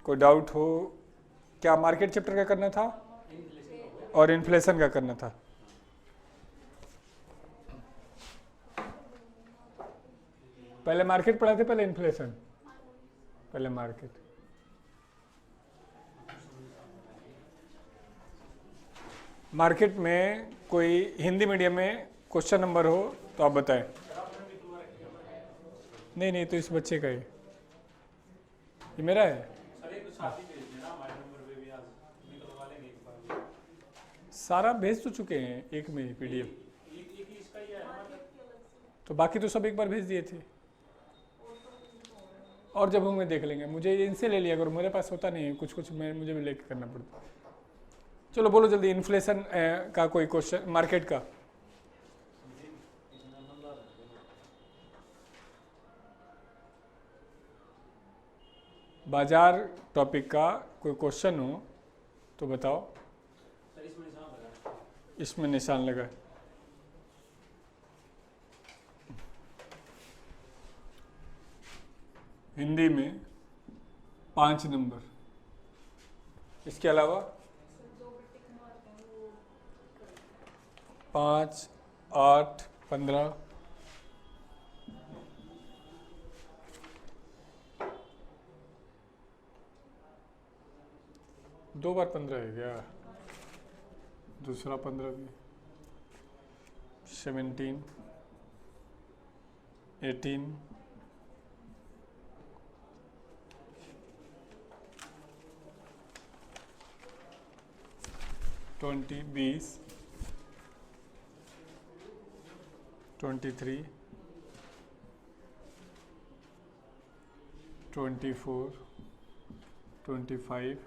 कोई डाउट हो? क्या मार्केट चैप्टर का करना था और इन्फ्लेशन का करना था? पहले मार्केट पढ़ा थे, पहले इन्फ्लेशन? पहले मार्केट। मार्केट में कोई हिंदी मीडियम में क्वेश्चन नंबर हो तो आप बताएं। नहीं नहीं, तो इस बच्चे का ही, ये मेरा है। सारा भेज तो चुके हैं एक में पीडीएफ, तो बाकी तो सब एक बार भेज दिए थे। और जब होंगे देख लेंगे, मुझे इनसे ले लिया अगर मेरे पास होता नहीं है, कुछ कुछ मैं मुझे भी लेके करना पड़ता। चलो बोलो जल्दी, इन्फ्लेशन का कोई क्वेश्चन मार्केट का। बाजार टॉपिक का कोई क्वेश्चन हो तो बताओ। इसमें निशान लगा है। हिंदी में 5 नंबर, इसके अलावा 5, 8, 15, दो बार 15 है क्या? दूसरा 15 भी, 17, 18, 20, 20, 23, 24, 25,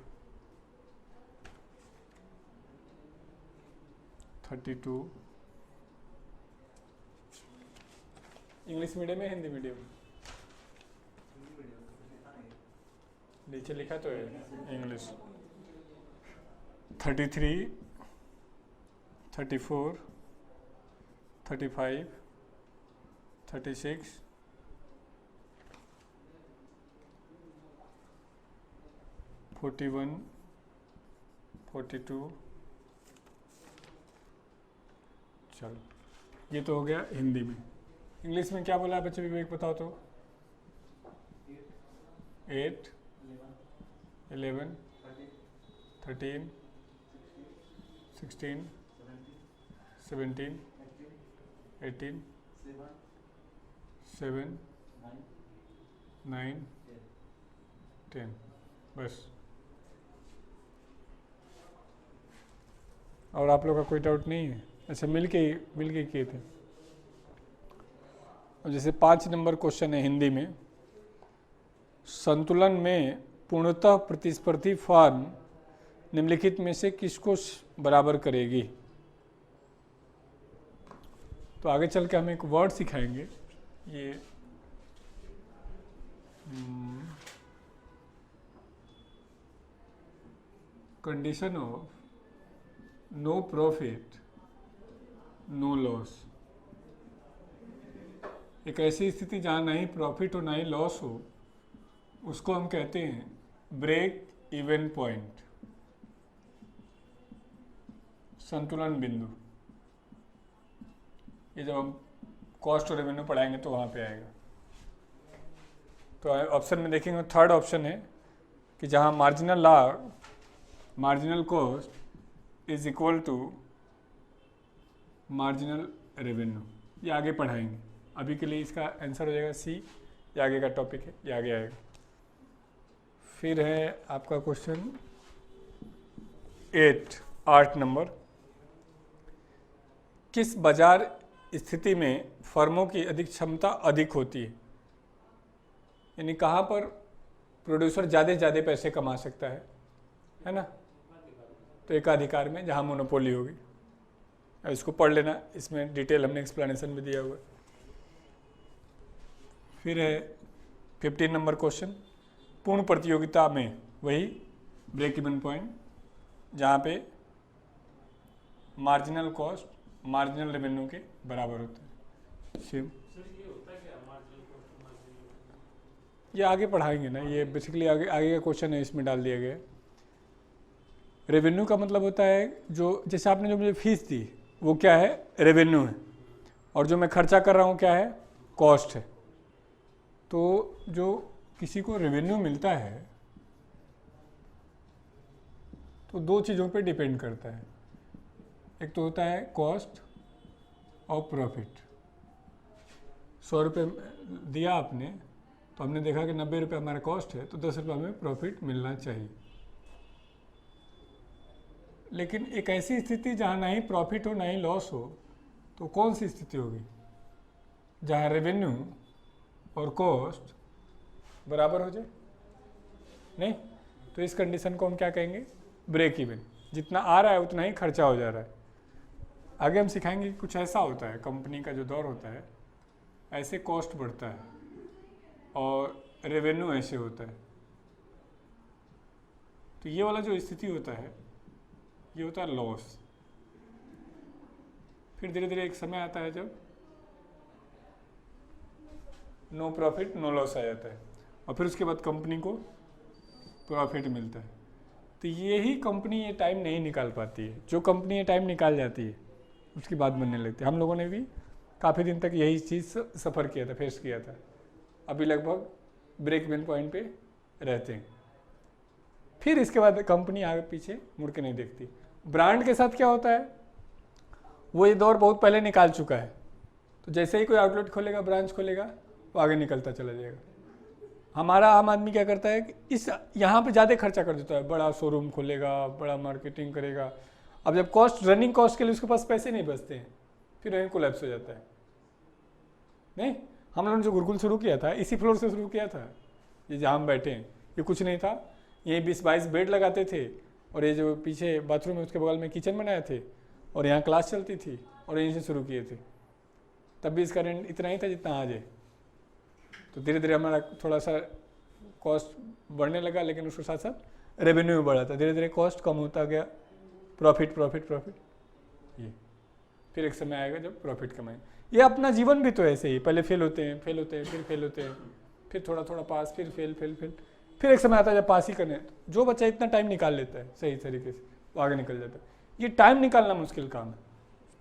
32। इंग्लिश मीडियम है हिंदी मीडियम? नीचे लिखा तो है इंग्लिश। 33, 34, 35, 36, 41, 42। चलो ये तो हो गया हिंदी में। इंग्लिश में क्या बोला है बच्चे, विवेक बताओ तो। 8, 11, 13, 16, 17, 18, 7, 9, 10। बस। और आप लोग का कोई डाउट नहीं है? अच्छा, मिल के किए थे। और जैसे 5 नंबर क्वेश्चन है हिंदी में, संतुलन में पूर्णतः प्रतिस्पर्धी फर्म निम्नलिखित में से किसको बराबर करेगी? तो आगे चल के हम एक वर्ड सिखाएंगे, ये condition of no profit no loss. एक ऐसी स्थिति जहाँ ना ही प्रॉफिट हो ना ही लॉस हो, उसको हम कहते हैं ब्रेक इवन पॉइंट, संतुलन बिंदु। ये जब हम कॉस्ट और रेवेन्यू पढ़ाएंगे तो वहाँ पे आएगा। तो ऑप्शन में देखेंगे, थर्ड ऑप्शन है कि जहाँ मार्जिनल लाभ, marginal cost is equal to marginal revenue. ये आगे पढ़ाएंगे, अभी के लिए इसका आंसर हो जाएगा सी। ये आगे का टॉपिक है, ये आगे आएगा। फिर है आपका क्वेश्चन 8 नंबर, किस बाजार स्थिति में फर्मों की अधिक क्षमता अधिक होती है? यानी कहाँ पर प्रोड्यूसर ज़्यादा पैसे कमा सकता है ना? तो एकाधिकार में, जहाँ मोनोपोली होगी। अब इसको पढ़ लेना, इसमें डिटेल हमने एक्सप्लेनेशन भी दिया हुआ है। फिर है 15 नंबर क्वेश्चन, पूर्ण प्रतियोगिता में वही ब्रेक इवन पॉइंट, जहाँ पे मार्जिनल कॉस्ट मार्जिनल रेवेन्यू के बराबर होता है। शिव, ये आगे पढ़ाएंगे ना, ये बेसिकली आगे आगे का क्वेश्चन है, इसमें डाल दिया गया है। रेवेन्यू का मतलब होता है जो, जैसे आपने जो मुझे फीस दी वो क्या है, रेवेन्यू है, और जो मैं खर्चा कर रहा हूँ क्या है, कॉस्ट है। तो जो किसी को रेवेन्यू मिलता है तो दो चीज़ों पे डिपेंड करता है, एक तो होता है कॉस्ट और प्रॉफिट। 100 रुपये दिया आपने, तो हमने देखा कि 90 रुपये हमारा कॉस्ट है, तो 10 रुपये हमें प्रॉफिट मिलना चाहिए। लेकिन एक ऐसी स्थिति जहाँ ना ही प्रॉफिट हो ना ही लॉस हो, तो कौन सी स्थिति होगी, जहाँ रेवेन्यू और कॉस्ट बराबर हो जाए? नहीं, तो इस कंडीशन को हम क्या कहेंगे, ब्रेक इवन। जितना आ रहा है उतना ही खर्चा हो जा रहा है। आगे हम सिखाएंगे कि कुछ ऐसा होता है, कंपनी का जो दौर होता है ऐसे कॉस्ट बढ़ता है और रेवेन्यू ऐसे होता है। तो ये वाला जो स्थिति होता है ये होता है लॉस। फिर धीरे धीरे एक समय आता है जब नो प्रॉफिट नो लॉस आ जाता है, और फिर उसके बाद कंपनी को प्रॉफिट मिलता है। तो यही कंपनी ये टाइम नहीं निकाल पाती है। जो कंपनी ये टाइम निकाल जाती है उसकी बात बनने लगती है। हम लोगों ने भी काफ़ी दिन तक यही चीज़ सफ़र किया था, फेस किया था। अभी लगभग ब्रेक इवन पॉइंट पे रहते हैं। फिर इसके बाद कंपनी आगे पीछे मुड़ के नहीं देखती। ब्रांड के साथ क्या होता है, वो ये दौर बहुत पहले निकाल चुका है। तो जैसे ही कोई आउटलेट खोलेगा, ब्रांच खोलेगा, वो आगे निकलता चला जाएगा। हमारा आम आदमी क्या करता है कि इस यहाँ पे ज़्यादा खर्चा कर देता है, बड़ा शोरूम खोलेगा, बड़ा मार्केटिंग करेगा। अब जब कॉस्ट, रनिंग कॉस्ट के लिए उसके पास पैसे नहीं बचते हैं, फिर वहीं कोलैप्स हो जाता है। नहीं, हम लोगों ने जो गुरुकुल शुरू किया था इसी फ्लोर से शुरू किया था। ये जहाँ हम बैठे हैं ये कुछ नहीं था, यहीं 20-22 बेड लगाते थे, और ये जो पीछे बाथरूम है उसके बगल में किचन बनाए थे, और यहाँ क्लास चलती थी, और यहीं से शुरू किए थे। तब भी इसका रेंट इतना ही था जितना आज है। तो धीरे धीरे हमारा थोड़ा सा कॉस्ट बढ़ने लगा, लेकिन उसके साथ साथ रेवेन्यू भी बढ़ा था। धीरे धीरे कॉस्ट कम होता गया, प्रॉफिट प्रॉफिट प्रॉफिट, ये फिर एक समय आएगा जब प्रॉफिट कमाएंगे। ये अपना जीवन भी तो ऐसे ही, पहले फेल होते हैं, फेल होते हैं, फिर फेल होते हैं, फिर थोड़ा थोड़ा पास, फिर फेल फेल फेल, फिर एक समय आता है जब पास ही करने। जो बच्चा इतना टाइम निकाल लेता है सही तरीके से, वो आगे निकल जाता है। ये टाइम निकालना मुश्किल काम है,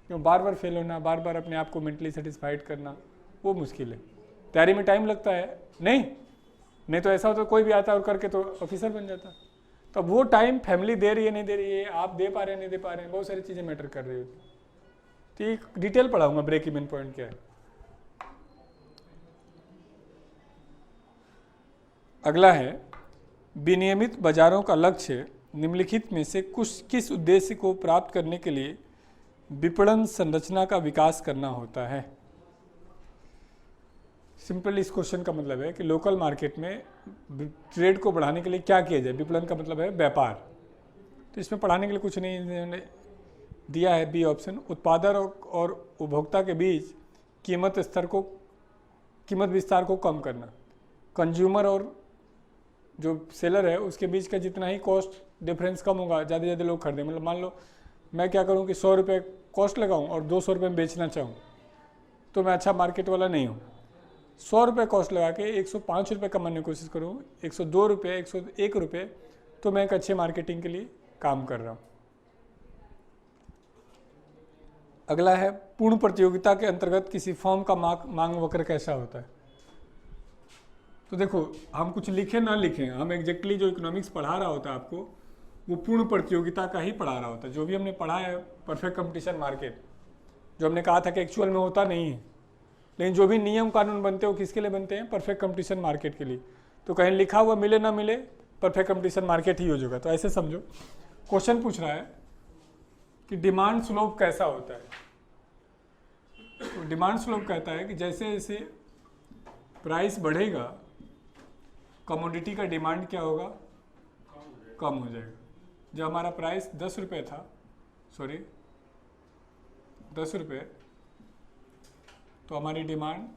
क्यों बार बार फेल होना, बार बार अपने आप को मेंटली सेटिस्फाइड करना, वो मुश्किल है। तैयारी में टाइम लगता है, नहीं तो ऐसा होता है कोई भी आता है और करके तो ऑफिसर बन जाता। तो वो टाइम फैमिली दे रही है नहीं दे रही है, आप दे पा रहे हैं नहीं दे पा रहे हैं, बहुत सारी चीज़ें मैटर कर रही होती। तो एक डिटेल पढ़ाऊंगा ब्रेक इवन पॉइंट क्या है। अगला है, विनियमित बाजारों का लक्ष्य निम्नलिखित में से किस उद्देश्य को प्राप्त करने के लिए विपणन संरचना का विकास करना होता है। सिंपल इस क्वेश्चन का मतलब है कि लोकल मार्केट में ट्रेड को बढ़ाने के लिए क्या किया जाए। विपणन का मतलब है व्यापार। तो इसमें पढ़ाने के लिए कुछ नहीं, इन्होंने दिया है बी ऑप्शन, उत्पादक और उपभोक्ता के बीच कीमत विस्तार को कम करना। कंज्यूमर और जो सेलर है उसके बीच का जितना ही कॉस्ट डिफरेंस कम होगा, ज़्यादा से ज़्यादा लोग खरीदें। मतलब मान लो मैं क्या करूं कि 100 रुपये कॉस्ट लगाऊं और 200 रुपये में बेचना चाहूं, तो मैं अच्छा मार्केट वाला नहीं हूं। 100 रुपये कॉस्ट लगा के 105 रुपये कमाने की कोशिश करूं, 102 रुपये, 101 रुपये, तो मैं एक अच्छे मार्केटिंग के लिए काम कर रहा हूँ। अगला है, पूर्ण प्रतियोगिता के अंतर्गत किसी फर्म का मांग वक्र कैसा होता है। तो देखो, हम कुछ लिखें ना लिखें, हम एग्जैक्टली जो इकोनॉमिक्स पढ़ा रहा होता है आपको, वो पूर्ण प्रतियोगिता का ही पढ़ा रहा होता है। जो भी हमने पढ़ा है परफेक्ट कंपटीशन मार्केट, जो हमने कहा था कि एक्चुअल में होता नहीं है, लेकिन जो भी नियम कानून बनते हैं वो किसके लिए बनते हैं, परफेक्ट कंपटीशन मार्केट के लिए। तो कहीं लिखा हुआ मिले ना मिले, परफेक्ट कंपटीशन मार्केट ही हो जाएगा। तो ऐसे समझो, क्वेश्चन पूछ रहा है कि डिमांड स्लोप कैसा होता है। तो डिमांड स्लोप कहता है कि जैसे जैसे प्राइस बढ़ेगा, कमोडिटी का डिमांड क्या होगा, कम हो जाएगा। जब हमारा प्राइस 10 रुपये था, 10 रुपये, तो हमारी डिमांड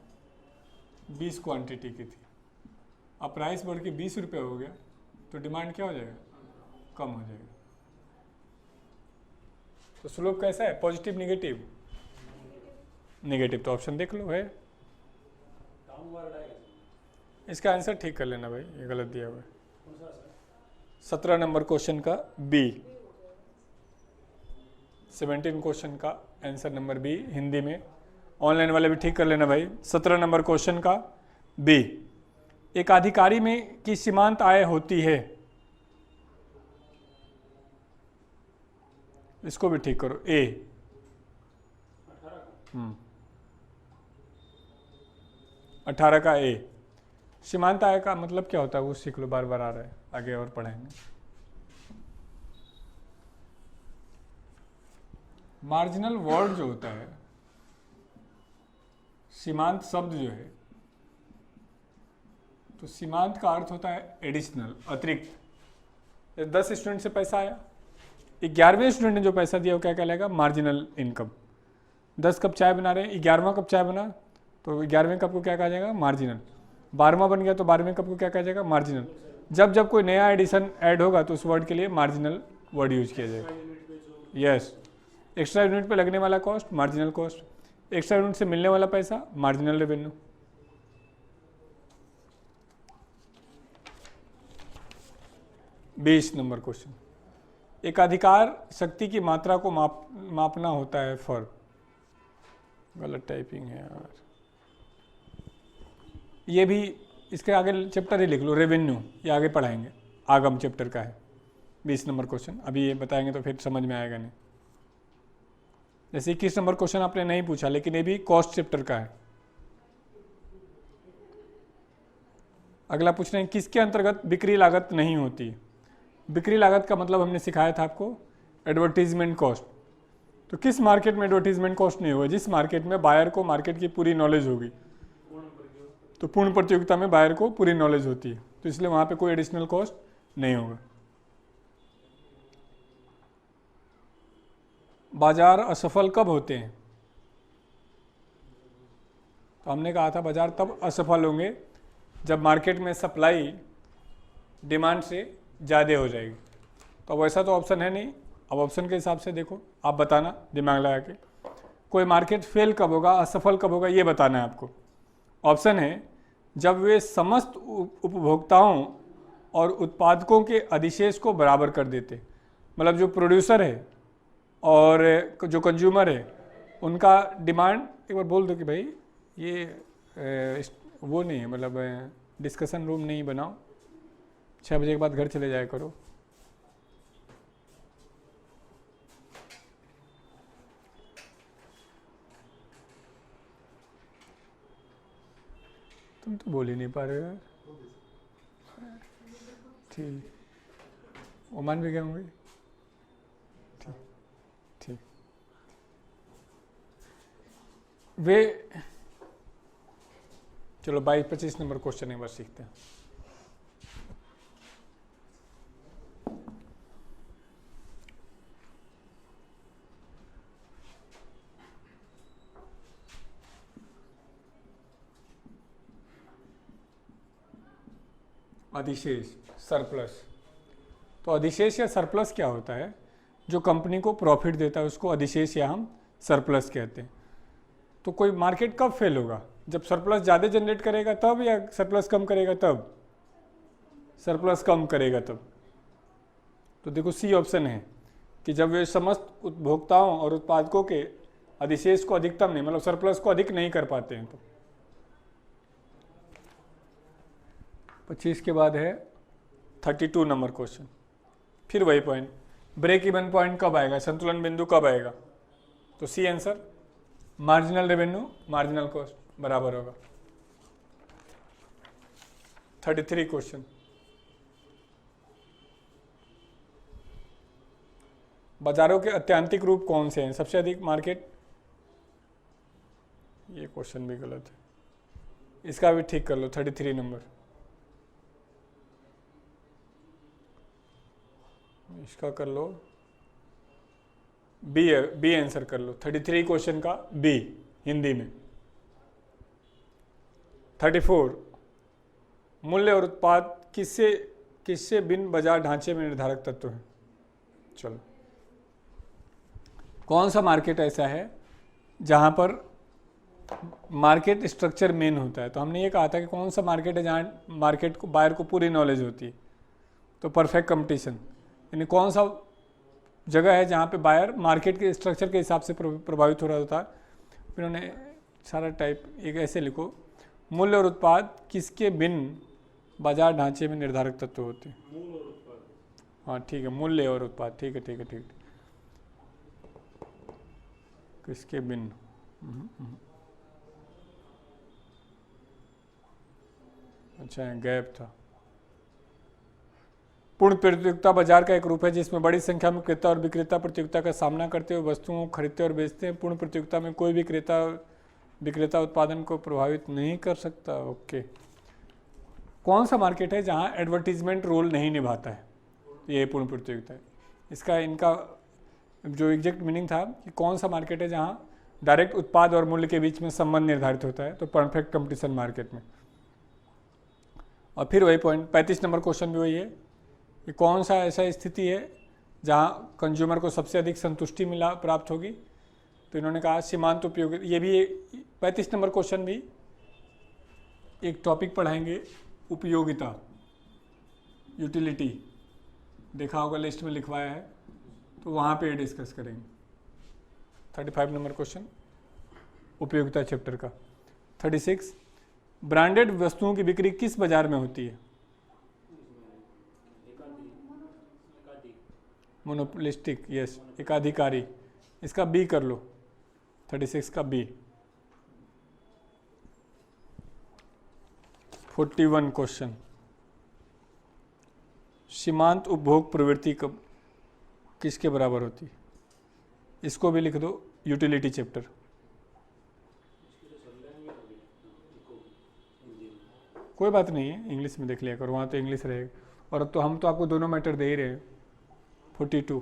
20 क्वांटिटी की थी। अब प्राइस बढ़ के 20 रुपये हो गया, तो डिमांड क्या हो जाएगा, कम हो जाएगा। तो स्लोप कैसा है, पॉजिटिव निगेटिव? नेगेटिव। तो ऑप्शन देख लो है, इसका आंसर ठीक कर लेना भाई, ये गलत दिया हुआ है। 17 नंबर क्वेश्चन का बी, 17 क्वेश्चन का आंसर नंबर बी हिंदी में। ऑनलाइन वाले भी ठीक कर लेना भाई। 17 नंबर क्वेश्चन का बी, एक अधिकारी में की सीमांत आय होती है, इसको भी ठीक करो। ए 18 का ए। सीमांत आय का मतलब क्या होता है वो सीख लो, बार बार आ रहा है, आगे और पढ़ेंगे। मार्जिनल वर्ड जो होता है, सीमांत शब्द जो है, तो सीमांत का अर्थ होता है एडिशनल, अतिरिक्त। 10 स्टूडेंट से पैसा आया, 11वें स्टूडेंट ने जो पैसा दिया वो क्या कहलाएगा? Marginal income. 10 कप चाय बना रहे हैं, 11वां कप चाय बना तो 11वें कप को क्या कहा जाएगा? मार्जिनल। 12वां बन गया तो 12वें कप को क्या कहा जाएगा? मार्जिनल। जब जब कोई नया एडिशन ऐड होगा तो उस वर्ड के लिए मार्जिनल वर्ड यूज किया जाएगा। यस, एक्स्ट्रा यूनिट पे लगने वाला cost marginal cost, extra unit से मिलने वाला पैसा मार्जिनल रेवेन्यू। बीस नंबर क्वेश्चन, एक अधिकार शक्ति की मात्रा को मापना होता है फॉर, गलत टाइपिंग है यार, ये भी इसके आगे चैप्टर ही लिख लो, रेवेन्यू, ये आगे पढ़ाएंगे, आगम चैप्टर का है। 20 नंबर क्वेश्चन, अभी ये बताएंगे तो फिर समझ में आएगा नहीं। जैसे 21 नंबर क्वेश्चन आपने नहीं पूछा, लेकिन ये भी कॉस्ट चैप्टर का है। अगला पूछ रहे हैं किसके अंतर्गत बिक्री लागत नहीं होती? बिक्री लागत का मतलब हमने सिखाया था आपको, एडवर्टीजमेंट कॉस्ट। तो किस मार्केट में एडवर्टीजमेंट कॉस्ट नहीं होगा? जिस मार्केट में बायर को मार्केट की पूरी नॉलेज होगी। तो पूर्ण प्रतियोगिता में बायर को पूरी नॉलेज होती है, तो इसलिए वहां पे कोई एडिशनल कॉस्ट नहीं होगा। बाजार असफल कब होते हैं? तो हमने कहा था बाजार तब असफल होंगे जब मार्केट में सप्लाई डिमांड से ज़्यादा हो जाएगी। तो अब ऐसा तो ऑप्शन है नहीं, अब ऑप्शन के हिसाब से देखो, आप बताना दिमाग लगा के। कोई मार्केट फेल कब होगा, असफल कब होगा, ये बताना है आपको। ऑप्शन है जब वे समस्त उपभोक्ताओं और उत्पादकों के अधिशेष को बराबर कर देते, मतलब जो प्रोड्यूसर है और जो कंज्यूमर है उनका डिमांड, एक बार बोल दो कि भाई ये वो नहीं है, मतलब डिस्कशन रूम नहीं बनाओ, 6 बजे के बाद घर चले जाया करो। तुम तो बोल ही नहीं पा रहे हो यार। ठीक, ओमान भी गए होंगे। ठीक ठीक, वे चलो 22-25 नंबर क्वेश्चन एक बार सीखते हैं। अधिशेष, सरप्लस। तो अधिशेष या सरप्लस क्या होता है? जो कंपनी को प्रॉफिट देता है उसको अधिशेष या हम सरप्लस कहते हैं। तो कोई मार्केट कब फेल होगा? जब सरप्लस ज़्यादा जनरेट करेगा तब, या सरप्लस कम करेगा तब? सरप्लस कम करेगा तब। तो देखो सी ऑप्शन है कि जब वे समस्त उपभोक्ताओं और उत्पादकों के अधिशेष को अधिकतम नहीं, मतलब सरप्लस को अधिक नहीं कर पाते हैं। तो 25 के बाद है 32 नंबर क्वेश्चन, फिर वही पॉइंट, ब्रेक इवन पॉइंट कब आएगा, संतुलन बिंदु कब आएगा? तो C answer, marginal revenue marginal cost बराबर होगा। 33 क्वेश्चन, बाजारों के अत्यांतिक रूप कौन से हैं? सबसे अधिक मार्केट, ये क्वेश्चन भी गलत है, इसका भी ठीक कर लो। 33 नंबर, इसका कर लो बी, बी आंसर कर लो। 33 क्वेश्चन का बी हिंदी में। 34, मूल्य और उत्पाद किससे भिन्न बाजार ढांचे में निर्धारक तत्व है? चलो, कौन सा मार्केट ऐसा है जहां पर मार्केट स्ट्रक्चर मेन होता है। तो हमने ये कहा था कि कौन सा मार्केट है जहाँ मार्केट को बायर को पूरी नॉलेज होती है, तो परफेक्ट कंपटीशन, यानी कौन सा जगह है जहाँ पे बायर मार्केट के स्ट्रक्चर के हिसाब से प्रभावित हो रहा होता है। फिर उन्होंने सारा टाइप एक ऐसे लिखो, मूल्य और उत्पाद किसके भिन्न बाजार ढांचे में निर्धारक तत्व होते हैं। हाँ ठीक है, मूल्य और उत्पाद, ठीक है ठीक है ठीक है, किसके भिन्न। अच्छा गैप था। पूर्ण प्रतियोगिता बाजार का एक रूप है जिसमें बड़ी संख्या में क्रेता और विक्रेता प्रतियोगिता का सामना करते हुए वस्तुओं को खरीदते और बेचते हैं। पूर्ण प्रतियोगिता में कोई भी क्रेता विक्रेता उत्पादन को प्रभावित नहीं कर सकता। ओके, कौन सा मार्केट है जहां एडवर्टीजमेंट रोल नहीं निभाता है? ये पूर्ण प्रतियोगिता है। इसका इनका जो एग्जैक्ट मीनिंग था कि कौन सा मार्केट है जहां डायरेक्ट उत्पाद और मूल्य के बीच में संबंध निर्धारित होता है, तो परफेक्ट कंपटीशन मार्केट में। और फिर वही पॉइंट 35 नंबर क्वेश्चन भी वही है कि कौन सा ऐसा स्थिति है जहां कंज्यूमर को सबसे अधिक संतुष्टि मिला प्राप्त होगी, तो इन्होंने कहा सीमांत उपयोग। ये भी 35 नंबर क्वेश्चन भी एक टॉपिक पढ़ाएंगे, उपयोगिता, यूटिलिटी, देखा होगा लिस्ट में लिखवाया है, तो वहाँ पे डिस्कस करेंगे। 35 नंबर क्वेश्चन उपयोगिता चैप्टर का। 36 ब्रांडेड वस्तुओं की बिक्री किस बाजार में होती है? मोनोपोलिस्टिक, यस, एकाधिकारी। इसका बी कर लो, 36 का बी। 41 क्वेश्चन सीमांत उपभोग प्रवृत्ति कब किसके बराबर होती है? इसको भी लिख दो, यूटिलिटी चैप्टर। कोई बात नहीं है, इंग्लिश में देख लिया करो, वहाँ तो इंग्लिश रहेगा। और अब तो हम तो आपको दोनों मैटर दे ही रहे हैं। 42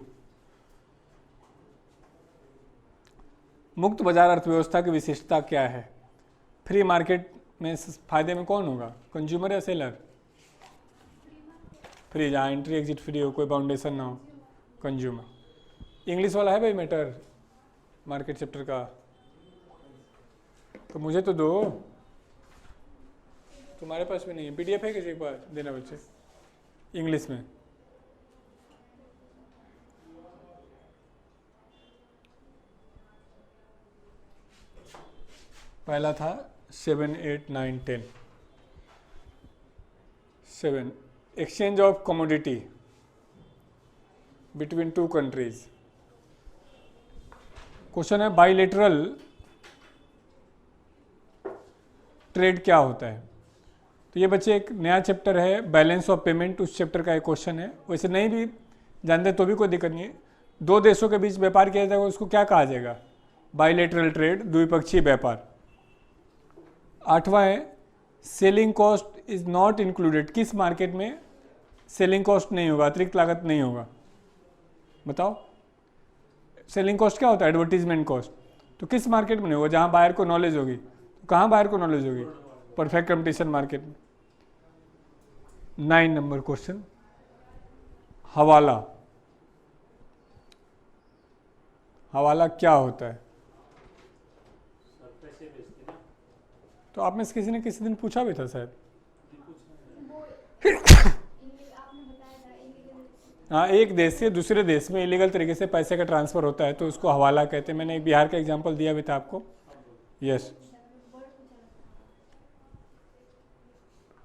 मुक्त बाजार अर्थव्यवस्था की विशेषता क्या है? फ्री मार्केट में फायदे में कौन होगा, कंज्यूमर या सेलर? फ्री, जहाँ एंट्री एग्जिट फ्री हो, कोई बाउंडेशन ना हो, कंज्यूमर। इंग्लिश वाला है भाई मैटर मार्केट चैप्टर का, तो मुझे तो दो, तुम्हारे पास भी नहीं है, पीडीएफ है किसी के पास देना बच्चे इंग्लिश में? पहला था 7, 8, 9, 10। 7 exchange of commodity between two countries. Question है बाइलेटरल ट्रेड क्या होता है? तो ये बच्चे एक नया चैप्टर है, बैलेंस ऑफ पेमेंट, उस चैप्टर का एक क्वेश्चन है। वैसे नहीं भी जानते तो भी कोई दिक्कत नहीं है। दो देशों के बीच व्यापार किया जाएगा, उसको क्या कहा जाएगा? बाइलेटरल ट्रेड, द्विपक्षीय व्यापार। 8वां है selling cost is not included. किस मार्केट में सेलिंग कॉस्ट नहीं होगा, अतिरिक्त लागत नहीं होगा? बताओ, सेलिंग कॉस्ट क्या होता है? Advertisement cost. तो किस मार्केट में नहीं होगा? जहां बायर को नॉलेज होगी। तो कहां बायर को नॉलेज होगी? परफेक्ट कंपटीशन मार्केट में। 9 नंबर क्वेश्चन हवाला। हवाला क्या होता है? तो आप में से किसी ने किसी दिन पूछा भी था शायद। हाँ, एक देश से दूसरे देश में इलीगल तरीके से पैसे का ट्रांसफर होता है तो उसको हवाला कहते हैं। मैंने एक बिहार का एग्जांपल दिया भी था आपको। Yes.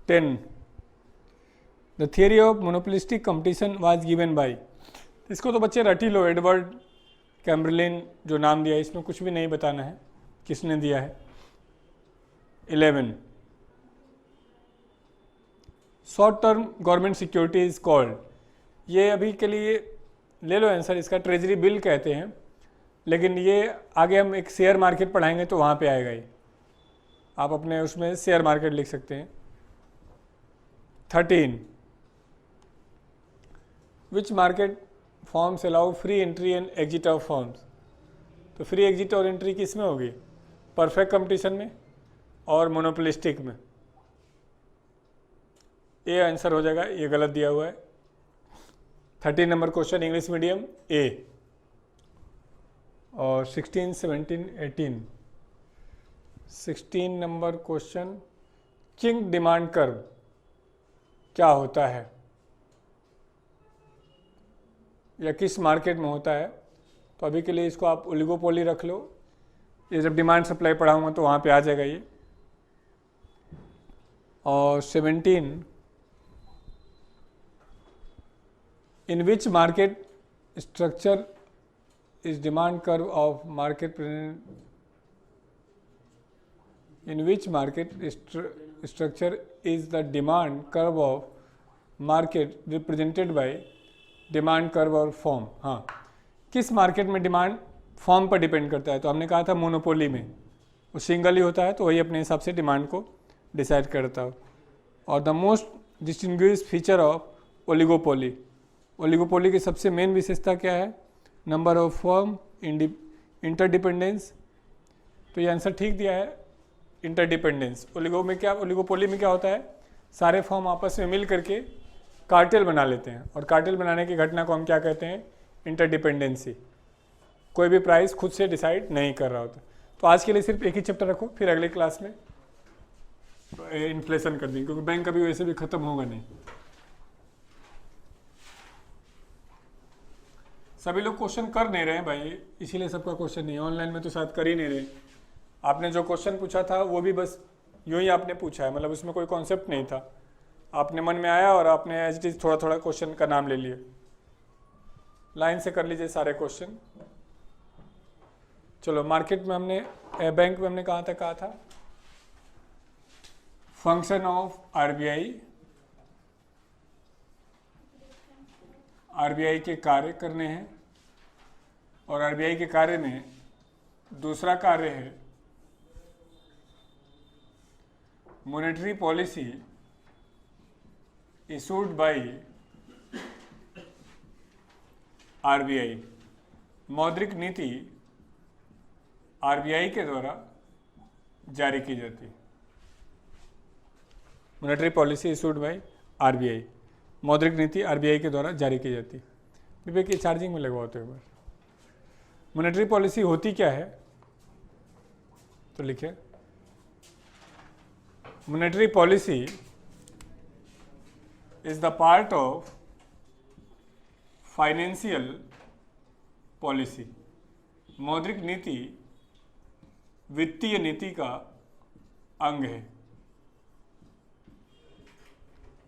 10 the theory of monopolistic competition was given by. इसको तो बच्चे रट ही लो, एडवर्ड कैम्बरलिन जो नाम दिया है, इसमें कुछ भी नहीं बताना है किसने दिया है। 11 short term government security is called. ये अभी के लिए ले लो आंसर, इसका ट्रेजरी बिल कहते हैं, लेकिन ये आगे हम एक शेयर मार्केट पढ़ाएंगे तो वहाँ पे आएगा ये। आप अपने उसमें शेयर मार्केट लिख सकते हैं। 13 which market forms allow free entry and exit of firms. तो फ्री एग्जिट और एंट्री किस में होगी? परफेक्ट कंपटीशन में और मोनोपोलिस्टिक में। ये आंसर हो जाएगा, ये गलत दिया हुआ है। 13 नंबर क्वेश्चन इंग्लिश मीडियम ए। और 16, 17, 18 16 number question, king demand curve क्या होता है या किस मार्केट में होता है? तो अभी के लिए इसको आप ओलिगोपोली रख लो, ये जब डिमांड सप्लाई पढ़ाऊंगा तो वहाँ पे आ जाएगा ये। और 17, in which market structure is demand curve of market, in which market structure is the demand curve of market represented by demand curve और फॉर्म। हाँ, किस मार्केट में डिमांड फॉर्म पर डिपेंड करता है? तो हमने कहा था मोनोपोली में वो सिंगल ही होता है, तो वही अपने हिसाब से डिमांड को डिसाइड करता है। और the most distinguish feature of oligopoly, oligopoly की सबसे मेन विशेषता क्या है? Number of form, interdependence. तो ये आंसर ठीक दिया है, इंटरडिपेंडेंस। ओलिगोपोली में क्या होता है? सारे फॉर्म आपस में मिल करके कार्टेल बना लेते हैं, और कार्टेल बनाने की घटना को हम क्या कहते हैं? इंटरडिपेंडेंसी। कोई भी प्राइस खुद से डिसाइड नहीं कर रहा होता। तो आज के लिए सिर्फ एक ही चैप्टर रखो, फिर अगले क्लास में इन्फ्लेशन कर देंगे, क्योंकि बैंक कभी वैसे भी खत्म होगा नहीं। सभी लोग क्वेश्चन कर नहीं रहे हैं भाई, इसीलिए सबका क्वेश्चन नहीं, ऑनलाइन में तो शायद कर ही नहीं रहे। आपने जो क्वेश्चन पूछा था वो भी बस यूं ही आपने पूछा है, मतलब उसमें कोई कॉन्सेप्ट नहीं था, आपने मन में आया और आपने एज इट इज थोड़ा थोड़ा क्वेश्चन का नाम ले लिया। लाइन से कर लीजिए सारे क्वेश्चन। चलो, मार्केट में हमने, बैंक में हमने कहाँ तक कहा था? फंक्शन ऑफ आरबीआई, आरबीआई के कार्य करने हैं, और आरबीआई के कार्य में दूसरा कार्य है monetary policy issued by RBI, मौद्रिक नीति आरबीआई के द्वारा जारी की जाती है। Monetary policy issued by RBI, मौद्रिक नीति आरबीआई के द्वारा जारी की जाती है। विवेक, ये चार्जिंग में लगवाओ तो एक बार। मॉनेटरी पॉलिसी होती क्या है? तो लिखिए, monetary policy is the part of financial policy. मौद्रिक नीति वित्तीय नीति का अंग है।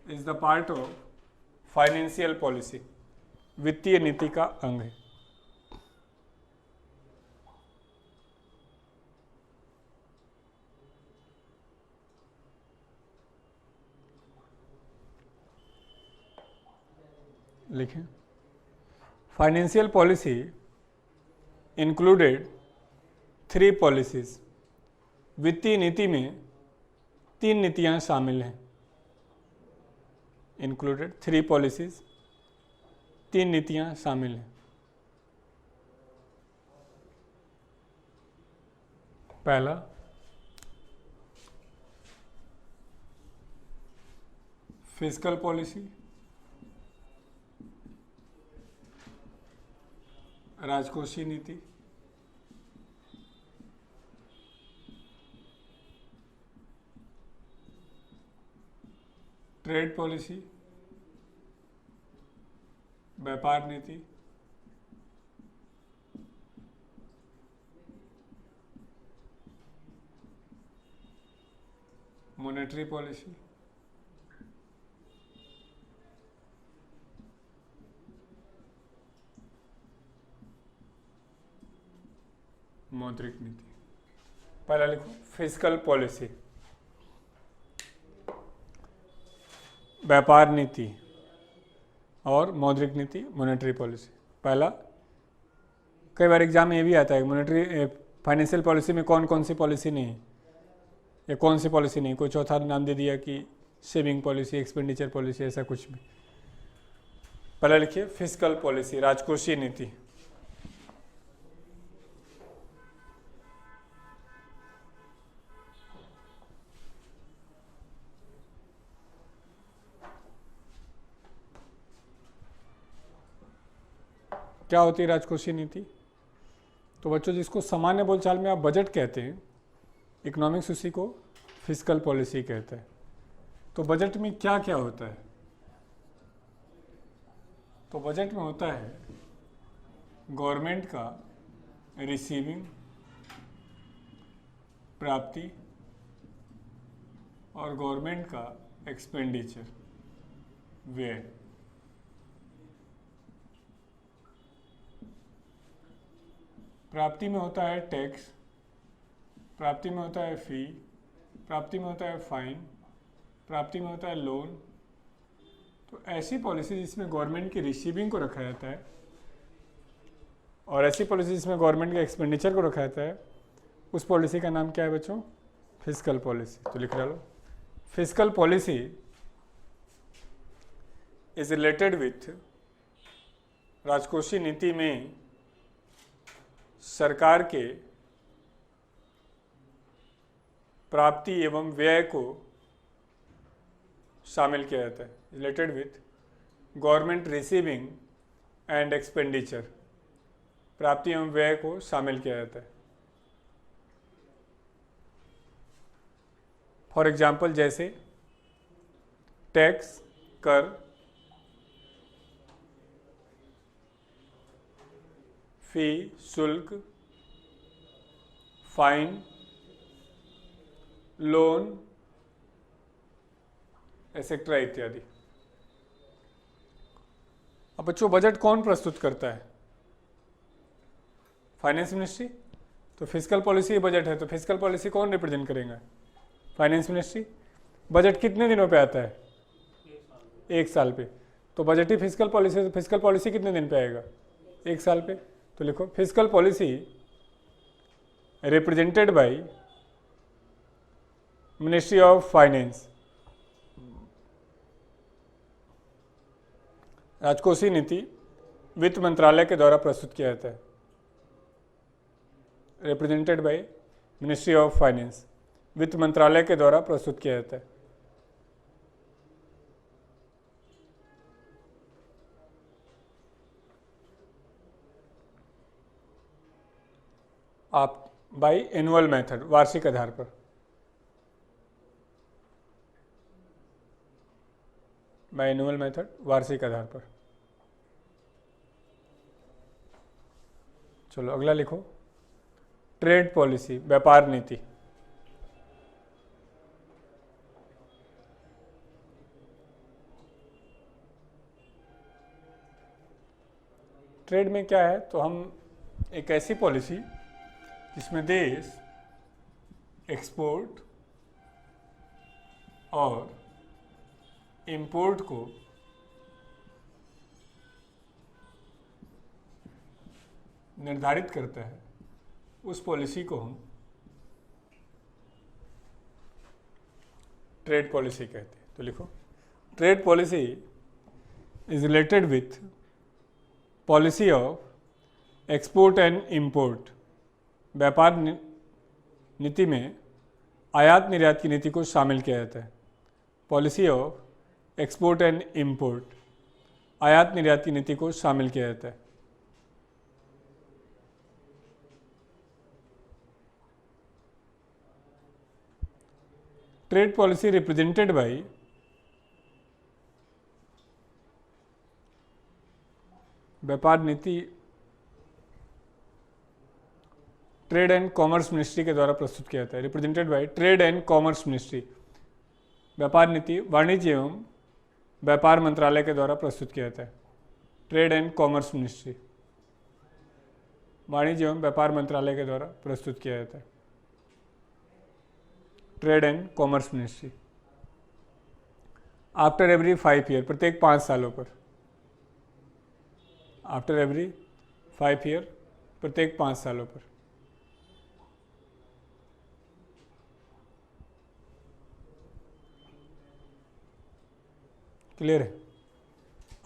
Is the part of financial policy, वित्तीय नीति का अंग है। लिखें, फाइनेंशियल पॉलिसी इंक्लूडेड 3 पॉलिसीज। वित्तीय नीति में 3 नीतियां शामिल हैं। इंक्लूडेड 3 पॉलिसीज, 3 नीतियां शामिल हैं। पहला, फिस्कल पॉलिसी, राजकोषीय नीति। ट्रेड पॉलिसी, व्यापार नीति। Monetary policy. मौद्रिक नीति। पहला लिखो, फिस्कल पॉलिसी, व्यापार नीति और मौद्रिक नीति, मॉनेटरी पॉलिसी। पहला, कई बार एग्जाम में ये भी आता है, मॉनेटरी फाइनेंशियल पॉलिसी में कौन कौन सी पॉलिसी नहीं या कौन सी पॉलिसी नहीं, कोई चौथा नाम दे दिया कि सेविंग पॉलिसी, एक्सपेंडिचर पॉलिसी, ऐसा कुछ भी। पहला लिखिए, फिस्कल पॉलिसी, राजकोषीय नीति। क्या होती है राजकोषीय नीति? तो बच्चों, जिसको सामान्य बोलचाल में आप बजट कहते हैं, इकोनॉमिक्स उसी को फिस्कल पॉलिसी कहते हैं। तो बजट में क्या क्या होता है? तो बजट में होता है गवर्नमेंट का रिसीविंग, प्राप्ति, और गवर्नमेंट का एक्सपेंडिचर, व्यय। प्राप्ति में होता है टैक्स, प्राप्ति में होता है फी, प्राप्ति में होता है फाइन, प्राप्ति में होता है लोन। तो ऐसी पॉलिसी जिसमें गवर्नमेंट की रिसीविंग को रखा जाता है और ऐसी पॉलिसी जिसमें गवर्नमेंट के एक्सपेंडिचर को रखा जाता है, उस पॉलिसी का नाम क्या है बच्चों? Fiscal policy. तो लिख डालो, fiscal policy is related with राजकोषीय नीति में सरकार के प्राप्ति एवं व्यय को शामिल किया जाता है। Related with government receiving end expenditure, प्राप्ति एवं व्यय को शामिल किया जाता है। फॉर एग्जाम्पल जैसे टैक्स, कर, फी, शुल्क, फाइन, लोन, एसेट्रा इत्यादि। अब बच्चों बजट कौन प्रस्तुत करता है? Finance ministry. तो फिस्कल पॉलिसी बजट है, तो फिस्कल पॉलिसी कौन रिप्रेजेंट करेगा? Finance ministry. बजट कितने दिनों पे आता है? एक साल पे। तो बजट ही फिस्कल पॉलिसी, तो फिस्कल पॉलिसी कितने दिन पे आएगा? एक साल पे। तो लिखो, fiscal policy represented by ministry of finance. राजकोषीय नीति वित्त मंत्रालय के द्वारा प्रस्तुत किया जाता है। Represented by ministry of finance, वित्त मंत्रालय के द्वारा प्रस्तुत किया जाता है। आप बाय एनुअल मेथड, वार्षिक आधार पर। बाय एनुअल मेथड, वार्षिक आधार पर। चलो अगला लिखो, ट्रेड पॉलिसी, व्यापार नीति। ट्रेड में क्या है? तो हम एक ऐसी पॉलिसी जिसमें देश एक्सपोर्ट और इंपोर्ट को निर्धारित करता है, उस पॉलिसी को हम ट्रेड पॉलिसी कहते हैं। तो लिखो, trade policy is related with policy of export and import. व्यापार नीति में आयात निर्यात की नीति को शामिल किया जाता है। Policy of export and import, आयात निर्यात की नीति को शामिल किया जाता है। ट्रेड पॉलिसी रिप्रेजेंटेड बाय व्यापार नीति ट्रेड एंड कॉमर्स मिनिस्ट्री के द्वारा प्रस्तुत किया जाता है। Represented by trade and commerce ministry, व्यापार नीति वाणिज्य एवं व्यापार मंत्रालय के द्वारा प्रस्तुत किया जाता है। ट्रेड एंड कॉमर्स मिनिस्ट्री, वाणिज्य एवं व्यापार मंत्रालय के द्वारा प्रस्तुत किया जाता है। Trade and commerce ministry. After every 5 year, प्रत्येक 5 सालों पर। आफ्टर एवरी 5 ईयर, प्रत्येक 5 सालों पर। क्लियर है?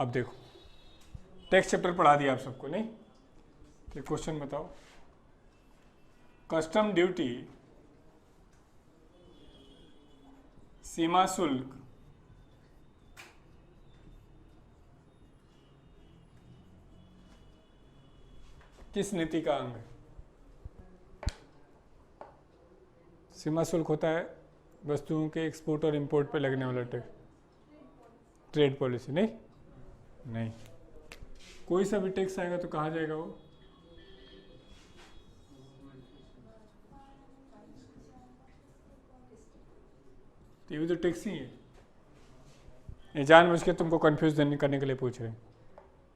अब देखो, टेक्स्ट चैप्टर पढ़ा दिया आप सबको, नहीं? तो क्वेश्चन बताओ, कस्टम ड्यूटी, सीमा शुल्क, किस नीति का अंग है? सीमा शुल्क होता है वस्तुओं के एक्सपोर्ट और इंपोर्ट पे लगने वाला टैक्स। ट्रेड पॉलिसी नहीं, नहीं, कोई सा भी टैक्स आएगा तो कहाँ जाएगा वो? तो ये भी तो टैक्स ही है। ये जानबूझ के तुमको कंफ्यूज करने के लिए पूछ रहे हैं।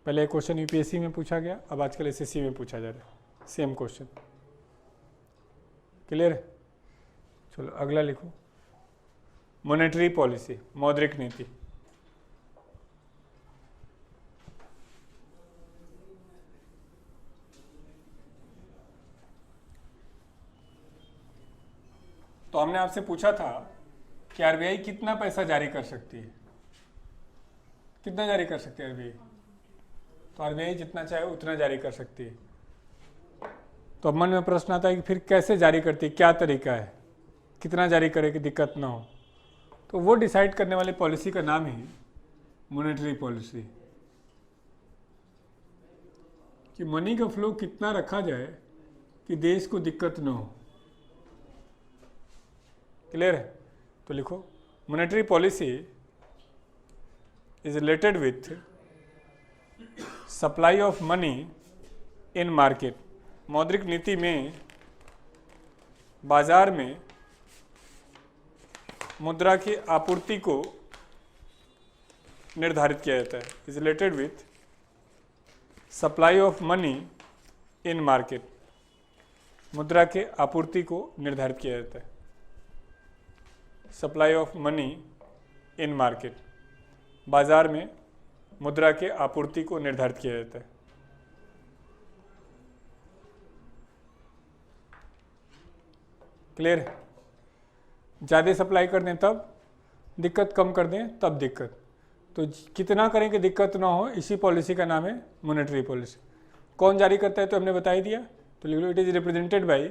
पहले एक क्वेश्चन यूपीएससी में पूछा गया, अब आजकल एसएससी में पूछा जा रहा है सेम क्वेश्चन। क्लियर है? चलो अगला लिखो, मॉनेटरी पॉलिसी, मौद्रिक नीति। तो हमने आपसे पूछा था कि आरबीआई कितना पैसा जारी कर सकती है, कितना जारी कर सकती है आरबीआई? तो आरबीआई जितना चाहे उतना जारी कर सकती है। तो अब मन में प्रश्न आता है कि फिर कैसे जारी करती है, क्या तरीका है, कितना जारी करे कि दिक्कत ना हो? तो वो डिसाइड करने वाली पॉलिसी का नाम ही मॉनेटरी पॉलिसी, कि मनी का फ्लो कितना रखा जाए कि देश को दिक्कत ना हो। क्लियर है? तो लिखो, monetary policy is related with supply of money in market. मौद्रिक नीति में बाजार में मुद्रा की आपूर्ति को निर्धारित किया जाता है। Is related with supply of money in market. मुद्रा के आपूर्ति को निर्धारित किया जाता है। Supply of money in market, बाजार में मुद्रा के आपूर्ति को निर्धारित किया जाता है। क्लियर है? ज़्यादा सप्लाई कर दें तब दिक्कत, कम कर दें तब दिक्कत। तो कितना करें कि दिक्कत ना हो, इसी पॉलिसी का नाम है मॉनेटरी पॉलिसी। कौन जारी करता है तो हमने बता ही दिया, तो लिख लो, it is represented by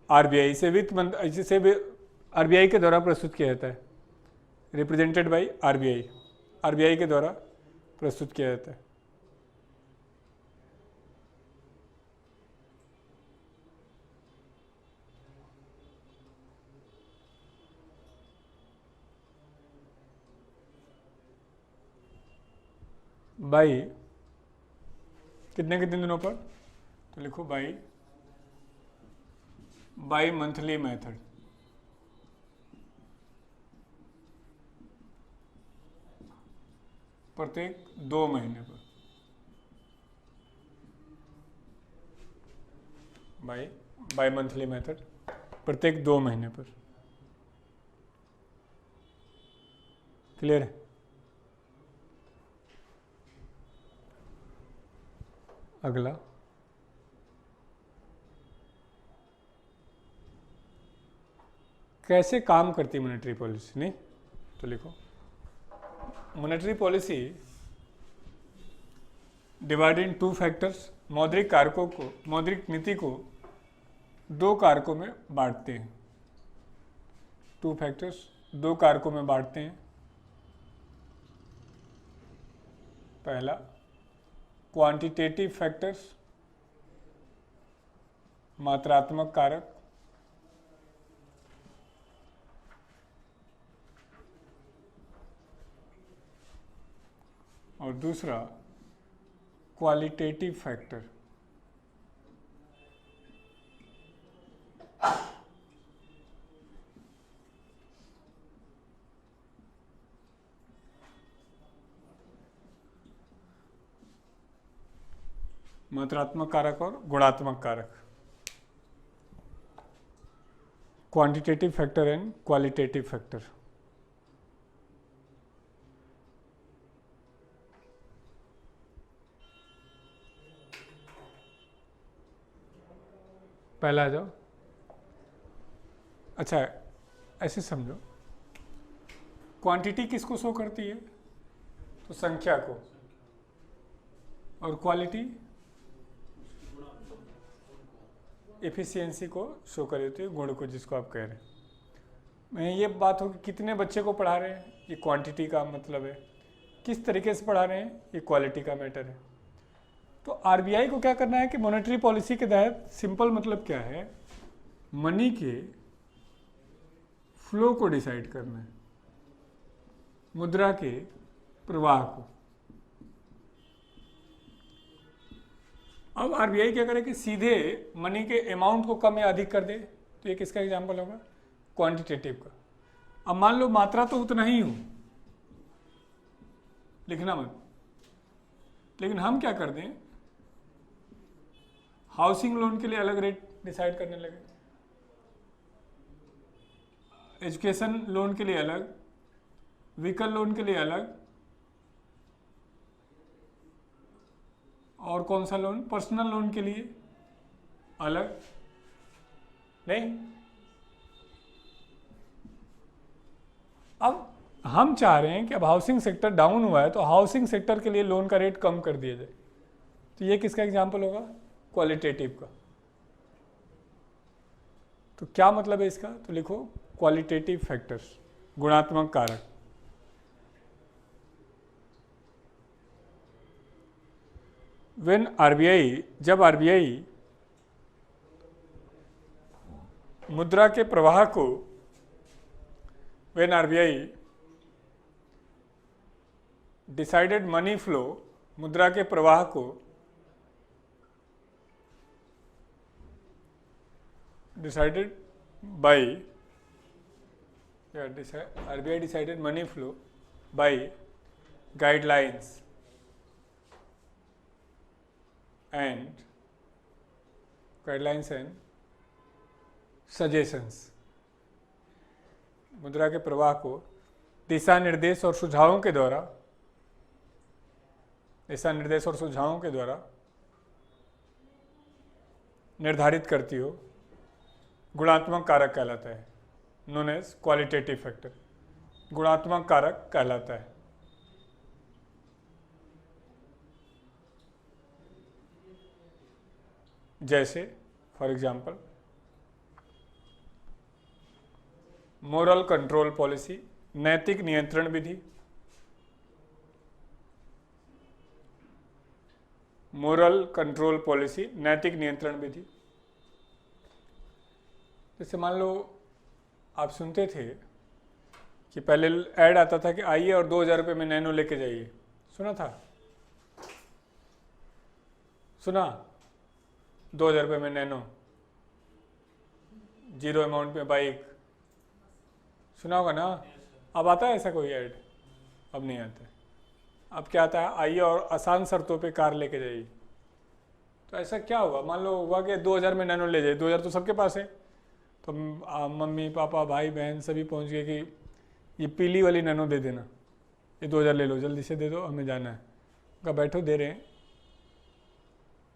RBI. से वित्त मंत्री से आरबीआई के द्वारा प्रस्तुत किया जाता है। रिप्रेजेंटेड बाई आरबीआई, आरबीआई के द्वारा प्रस्तुत किया जाता है। बाई कितने कितने दिनों पर? तो लिखो बाई मंथली मेथड। प्रत्येक 2 महीने पर। बाई मंथली मेथड, प्रत्येक 2 महीने पर। क्लियर है? अगला, कैसे काम करती मॉनेटरी पॉलिसी? नहीं, तो लिखो, monetary policy divide in 2 factors. मौद्रिक कारकों को, मौद्रिक नीति को 2 कारकों में बांटते हैं। 2 फैक्टर्स, 2 कारकों में बांटते हैं। पहला, क्वांटिटेटिव फैक्टर्स, मात्रात्मक कारक, और दूसरा क्वालिटेटिव फैक्टर, मात्रात्मक कारक और गुणात्मक कारक। Quantitative factor and qualitative factor. पहला आ जाओ। अच्छा, ऐसे समझो, क्वांटिटी किसको शो करती है? तो संख्या को। और क्वालिटी एफिशिएंसी को शो कर देती है, गुण को, जिसको आप कह रहे हैं। मैं ये बात हो कि कितने बच्चे को पढ़ा रहे हैं, ये क्वांटिटी का मतलब है। किस तरीके से पढ़ा रहे हैं, ये क्वालिटी का मैटर है। तो आरबीआई को क्या करना है कि मॉनेटरी पॉलिसी के तहत, सिंपल मतलब क्या है, मनी के फ्लो को डिसाइड करना है, मुद्रा के प्रवाह को। अब आरबीआई क्या करे कि सीधे मनी के अमाउंट को कम या अधिक कर दे, तो ये किसका एग्जाम्पल होगा? क्वांटिटेटिव का। अब मान लो मात्रा तो उतना ही हो, लिखना मत, लेकिन हम क्या कर दें, हाउसिंग लोन के लिए अलग रेट डिसाइड करने लगे, एजुकेशन लोन के लिए अलग, व्हीकल लोन के लिए अलग, और कौन सा लोन? पर्सनल लोन के लिए अलग। नहीं, अब हम चाह रहे हैं कि अब हाउसिंग सेक्टर डाउन हुआ है तो हाउसिंग सेक्टर के लिए लोन का रेट कम कर दिया जाए। तो ये किसका एग्जाम्पल होगा? क्वालिटेटिव का। तो क्या मतलब है इसका? तो लिखो क्वालिटेटिव फैक्टर्स, गुणात्मक कारक। व्हेन आरबीआई, जब आरबीआई मुद्रा के प्रवाह को, when RBI decided money flow, मुद्रा के प्रवाह को decided by, RBI decided money flow bye guidelines and guidelines and suggestions, मुद्रा के प्रवाह को दिशा निर्देश और सुझावों के द्वारा, दिशा निर्देश और सुझावों के द्वारा निर्धारित करती हो, गुणात्मक कारक कहलाता है, नोन एज क्वालिटेटिव फैक्टर, गुणात्मक कारक कहलाता है। जैसे for example moral control policy, नैतिक नियंत्रण विधि, मोरल कंट्रोल पॉलिसी, नैतिक नियंत्रण विधि। जैसे मान लो आप सुनते थे कि पहले ऐड आता था कि आइए और 2000 रुपये में नैनो लेके जाइए, सुना था? सुना? 2000 रुपये में नैनो, 0 अमाउंट में बाइक, सुना होगा ना? अब आता है ऐसा कोई ऐड? अब नहीं आता है। अब क्या आता है? आइए और आसान शर्तों पे कार लेके जाइए। तो ऐसा क्या हुआ? मान लो हुआ कि 2000 में नैनो ले जाइए, 2000 तो सबके पास है, तो मम्मी पापा भाई बहन सभी पहुंच गए कि ये पीली वाली नैनो दे देना, ये 2000 ले लो, जल्दी से दे दो, हमें जाना है। उनका बैठो, दे रहे हैं,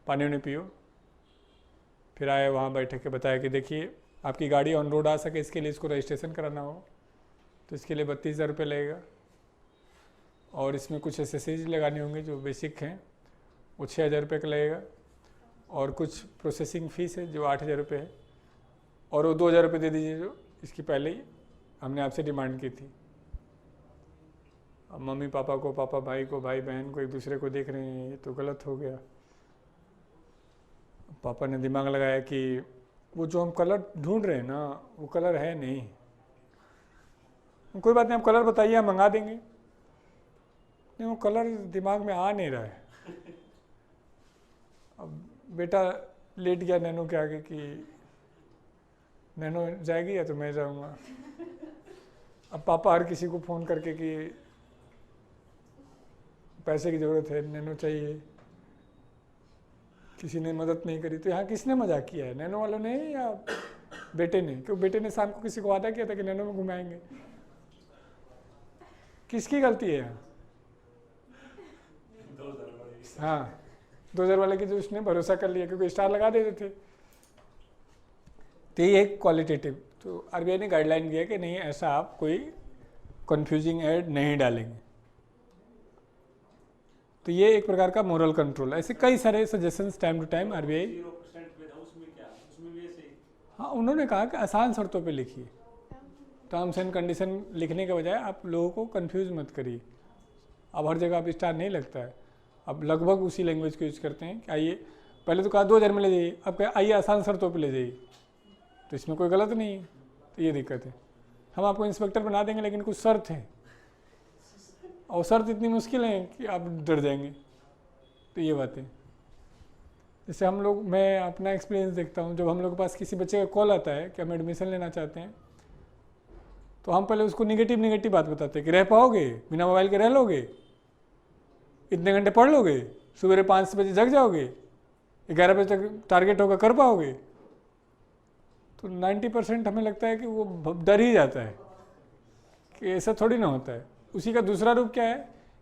पानी उन्हें पियो। फिर आए, वहाँ बैठे के बताया कि देखिए आपकी गाड़ी ऑन रोड आ सके इसके लिए इसको रजिस्ट्रेशन कराना हो, तो इसके लिए 32,000 रुपये लगेगा, और इसमें कुछ एसेसरीज लगानी होंगी जो बेसिक हैं, वो 6,000 रुपये का लगेगा, और कुछ प्रोसेसिंग फ़ीस है जो 8,000 रुपये है, और वो 2,000 रुपये दे दीजिए जो इसकी पहले ही हमने आपसे डिमांड की थी। अब मम्मी पापा को, पापा भाई को, भाई बहन को एक दूसरे को देख रहे हैं, ये तो गलत हो गया। पापा ने दिमाग लगाया कि वो जो हम कलर ढूंढ रहे हैं ना, वो कलर है नहीं। कोई बात नहीं, आप कलर बताइए, हम मंगा देंगे। नहीं, वो कलर दिमाग में आ नहीं रहा है। अब बेटा लेट गया नैनो के आगे कि नैनो जाएगी या तो मैं जाऊंगा। अब पापा हर किसी को फ़ोन करके कि पैसे की ज़रूरत है, नैनो चाहिए, किसी ने मदद नहीं करी। तो यहाँ किसने मजाक किया है, नैनो वालों ने या बेटे ने? क्यों बेटे ने शाम को किसी को वादा किया था कि नैनो में घुमाएंगे। किसकी गलती है यहाँ? हाँ, 2000 वाले की जो उसने भरोसा कर लिया, क्योंकि स्टार लगा देते थे। तो ये एक क्वालिटेटिव, तो आरबीआई ने गाइडलाइन दिया कि नहीं, ऐसा आप कोई कंफ्यूजिंग ऐड नहीं डालेंगे। तो ये एक प्रकार का मोरल कंट्रोल। ऐसे कई सारे suggestions time to time RBI, हाँ, उन्होंने कहा कि आसान शर्तों पे लिखिए, टर्म्स एंड कंडीशन लिखने के बजाय आप लोगों को कंफ्यूज मत करिए। अब हर जगह आप स्टार नहीं लगता है, अब लगभग उसी लैंग्वेज को यूज करते हैं कि आइए, पहले तो कहा 2000 में ले जाइए, अब कहा आइए आसान शर्तों पे ले जाइए, तो इसमें कोई गलत नहीं है। तो ये दिक्कत है। हम आपको इंस्पेक्टर बना देंगे लेकिन कुछ शर्त है, और शर्त इतनी मुश्किल है कि आप डर जाएंगे। तो ये बातें, जैसे हम लोग, मैं अपना एक्सपीरियंस देखता हूँ, जब हम लोग के पास किसी बच्चे का कॉल आता है कि हम एडमिशन लेना चाहते हैं, तो हम पहले उसको निगेटिव बात बताते हैं कि रह पाओगे, बिना मोबाइल के रह लोगे, इतने घंटे पढ़ लोगे, सवेरे 5 बजे जग जाओगे, 11 बजे तक टारगेट होगा, कर पाओगे। तो 90% हमें लगता है कि वो डर ही जाता है कि ऐसा थोड़ी ना होता है। उसी का दूसरा रूप क्या है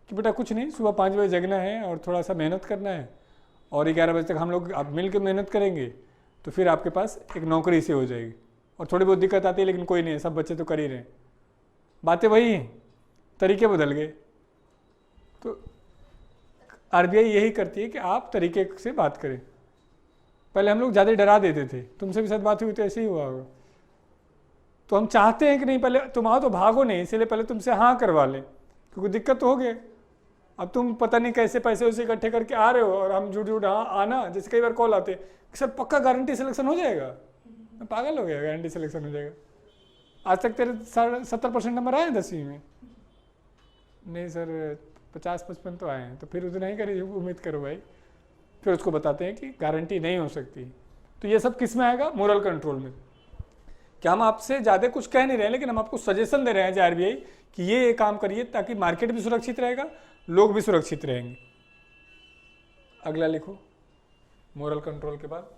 कि बेटा कुछ नहीं, सुबह 5 बजे जगना है और थोड़ा सा मेहनत करना है, और 11 बजे तक हम लोग आप मिल के मेहनत करेंगे, तो फिर आपके पास एक नौकरी से हो जाएगी। और थोड़ी बहुत दिक्कत आती है लेकिन कोई नहीं है, सब बच्चे तो कर ही रहे हैं। बातें वही हैं, तरीके बदल गए। तो आरबीआई यही करती है कि आप तरीके से बात करें। पहले हम लोग ज़्यादा डरा देते थे, तुमसे भी साथ बात हुई तो ऐसे ही हुआ होगा। तो हम चाहते हैं कि नहीं, पहले तुम आओ तो भागो नहीं, इसलिए पहले तुमसे हाँ करवा लें, क्योंकि दिक्कत तो हो गई। अब तुम पता नहीं कैसे पैसे वैसे इकट्ठे करके आ रहे हो और हम झूठ हाँ आना, जैसे कई बार कॉल आते सर पक्का गारंटी सिलेक्शन हो जाएगा। मैं पागल हो गया, गारंटी सिलेक्शन हो जाएगा? आज तक तेरे 70% नंबर आए 10वीं में? नहीं सर 50-55 तो आए हैं। तो फिर उतना ही करिए, उम्मीद करो भाई। फिर उसको बताते हैं कि गारंटी नहीं हो सकती। तो ये सब किस में आएगा? मोरल कंट्रोल में। क्या हम आपसे ज़्यादा कुछ कह नहीं रहे हैं, लेकिन हम आपको सजेशन दे रहे हैं आरबीआई कि ये काम करिए, ताकि मार्केट भी सुरक्षित रहेगा, लोग भी सुरक्षित रहेंगे। अगला लिखो, मोरल कंट्रोल के बाद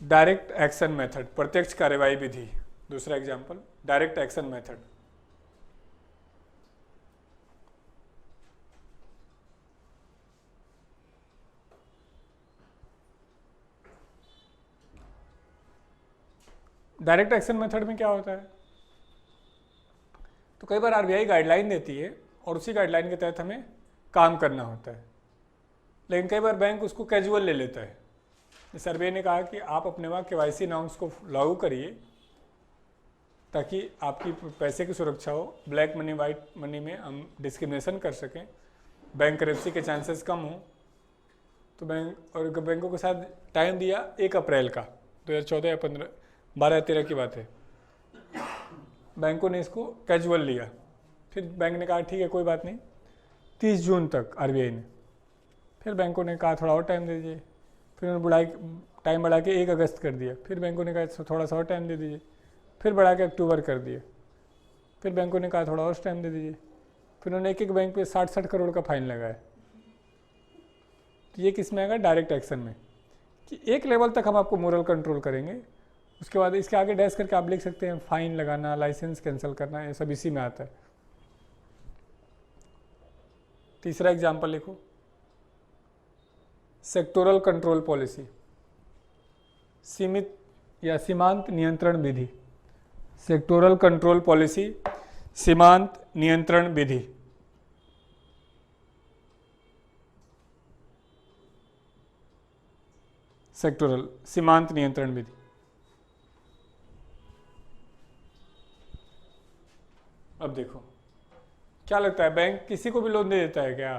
डायरेक्ट एक्शन मेथड, प्रत्यक्ष कार्यवाही विधि। दूसरा example, direct action method. Direct action method में क्या होता है? तो कई बार आरबीआई गाइडलाइन देती है और उसी गाइडलाइन के तहत हमें काम करना होता है, लेकिन कई बार बैंक उसको कैजुअल ले लेता है। जैसे आरबीआई ने कहा कि आप अपने वहाँ केवाईसी नॉर्म्स को लागू करिए ताकि आपकी पैसे की सुरक्षा हो, ब्लैक मनी वाइट मनी में हम डिस्क्रिमिनेशन कर सकें, बैंक करप्सी के चांसेस कम हो। तो बैंकों के साथ टाइम दिया 1 अप्रैल का 2014 या 12-13 की बात है। बैंकों ने इसको कैजुअल लिया। फिर बैंक ने कहा ठीक है कोई बात नहीं, 30 जून तक आरबीआई ने। फिर बैंकों ने कहा थोड़ा और टाइम दे दीजिए। फिर उन्होंने टाइम बढ़ा के 1 अगस्त कर दिया। फिर बैंकों ने कहा थोड़ा सा और टाइम दे दीजिए। फिर बढ़ा के अक्टूबर कर दिया। फिर बैंकों ने कहा थोड़ा और टाइम दे दीजिए। फिर उन्होंने एक बैंक पे 60-60 करोड़ का फाइन लगाया। तो ये किस में आएगा? डायरेक्ट एक्शन में, कि एक लेवल तक हम आपको मोरल कंट्रोल करेंगे, उसके बाद इसके आगे डैश करके आप लिख सकते हैं फाइन लगाना, लाइसेंस कैंसिल करना, ये सब इसी में आता है। तीसरा एग्जाम्पल लिखो, सेक्टोरल कंट्रोल पॉलिसी, सीमित या सीमांत नियंत्रण विधि। सेक्टोरल कंट्रोल पॉलिसी, सीमांत नियंत्रण विधि। सेक्टोरल सीमांत नियंत्रण विधि। अब देखो, क्या लगता है बैंक किसी को भी लोन दे देता है क्या?